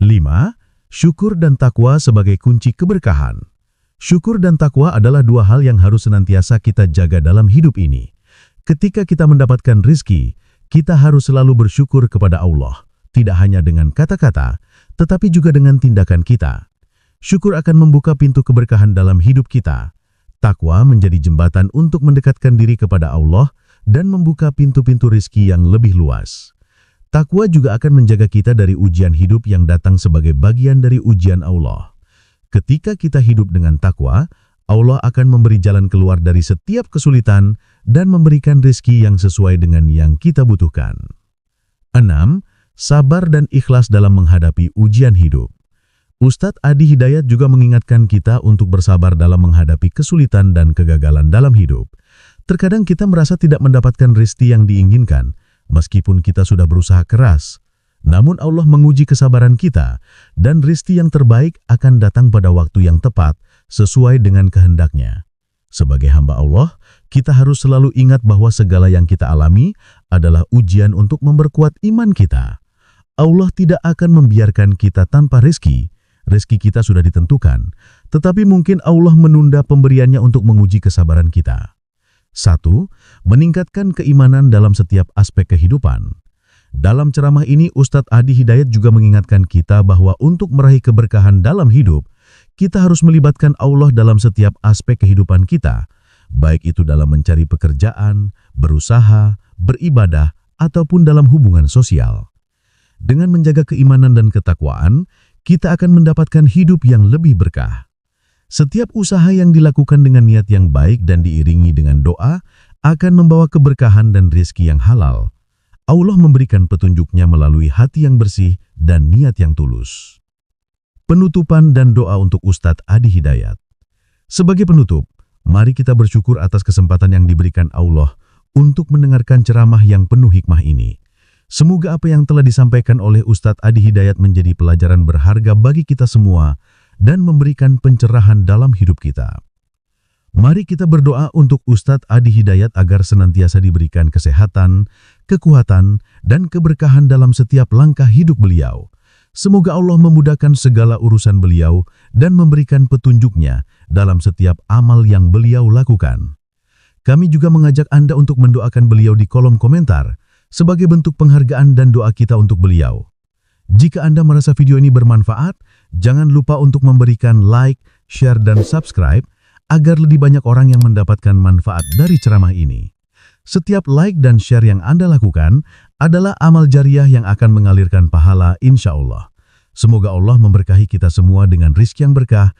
5. Syukur dan takwa sebagai kunci keberkahan. Syukur dan takwa adalah dua hal yang harus senantiasa kita jaga dalam hidup ini. Ketika kita mendapatkan rizki, kita harus selalu bersyukur kepada Allah. Tidak hanya dengan kata-kata, tetapi juga dengan tindakan kita. Syukur akan membuka pintu keberkahan dalam hidup kita. Takwa menjadi jembatan untuk mendekatkan diri kepada Allah dan membuka pintu-pintu rizki yang lebih luas. Takwa juga akan menjaga kita dari ujian hidup yang datang sebagai bagian dari ujian Allah. Ketika kita hidup dengan takwa, Allah akan memberi jalan keluar dari setiap kesulitan dan memberikan rizki yang sesuai dengan yang kita butuhkan. 6. Sabar dan ikhlas dalam menghadapi ujian hidup. Ustadz Adi Hidayat juga mengingatkan kita untuk bersabar dalam menghadapi kesulitan dan kegagalan dalam hidup. Terkadang kita merasa tidak mendapatkan rezeki yang diinginkan, meskipun kita sudah berusaha keras. Namun Allah menguji kesabaran kita, dan rezeki yang terbaik akan datang pada waktu yang tepat, sesuai dengan kehendaknya. Sebagai hamba Allah, kita harus selalu ingat bahwa segala yang kita alami adalah ujian untuk memperkuat iman kita. Allah tidak akan membiarkan kita tanpa rezeki. Rezeki kita sudah ditentukan, tetapi mungkin Allah menunda pemberiannya untuk menguji kesabaran kita. 1. Meningkatkan keimanan dalam setiap aspek kehidupan. Dalam ceramah ini, Ustadz Adi Hidayat juga mengingatkan kita bahwa untuk meraih keberkahan dalam hidup, kita harus melibatkan Allah dalam setiap aspek kehidupan kita, baik itu dalam mencari pekerjaan, berusaha, beribadah, ataupun dalam hubungan sosial. Dengan menjaga keimanan dan ketakwaan, kita akan mendapatkan hidup yang lebih berkah. Setiap usaha yang dilakukan dengan niat yang baik dan diiringi dengan doa akan membawa keberkahan dan rezeki yang halal. Allah memberikan petunjuknya melalui hati yang bersih dan niat yang tulus. Penutupan dan doa untuk Ustadz Adi Hidayat. Sebagai penutup, mari kita bersyukur atas kesempatan yang diberikan Allah untuk mendengarkan ceramah yang penuh hikmah ini. Semoga apa yang telah disampaikan oleh Ustadz Adi Hidayat menjadi pelajaran berharga bagi kita semua dan memberikan pencerahan dalam hidup kita. Mari kita berdoa untuk Ustadz Adi Hidayat agar senantiasa diberikan kesehatan, kekuatan, dan keberkahan dalam setiap langkah hidup beliau. Semoga Allah memudahkan segala urusan beliau dan memberikan petunjuknya dalam setiap amal yang beliau lakukan. Kami juga mengajak Anda untuk mendoakan beliau di kolom komentar sebagai bentuk penghargaan dan doa kita untuk beliau. Jika Anda merasa video ini bermanfaat, jangan lupa untuk memberikan like, share, dan subscribe agar lebih banyak orang yang mendapatkan manfaat dari ceramah ini. Setiap like dan share yang Anda lakukan adalah amal jariah yang akan mengalirkan pahala insya Allah. Semoga Allah memberkahi kita semua dengan rizki yang berkah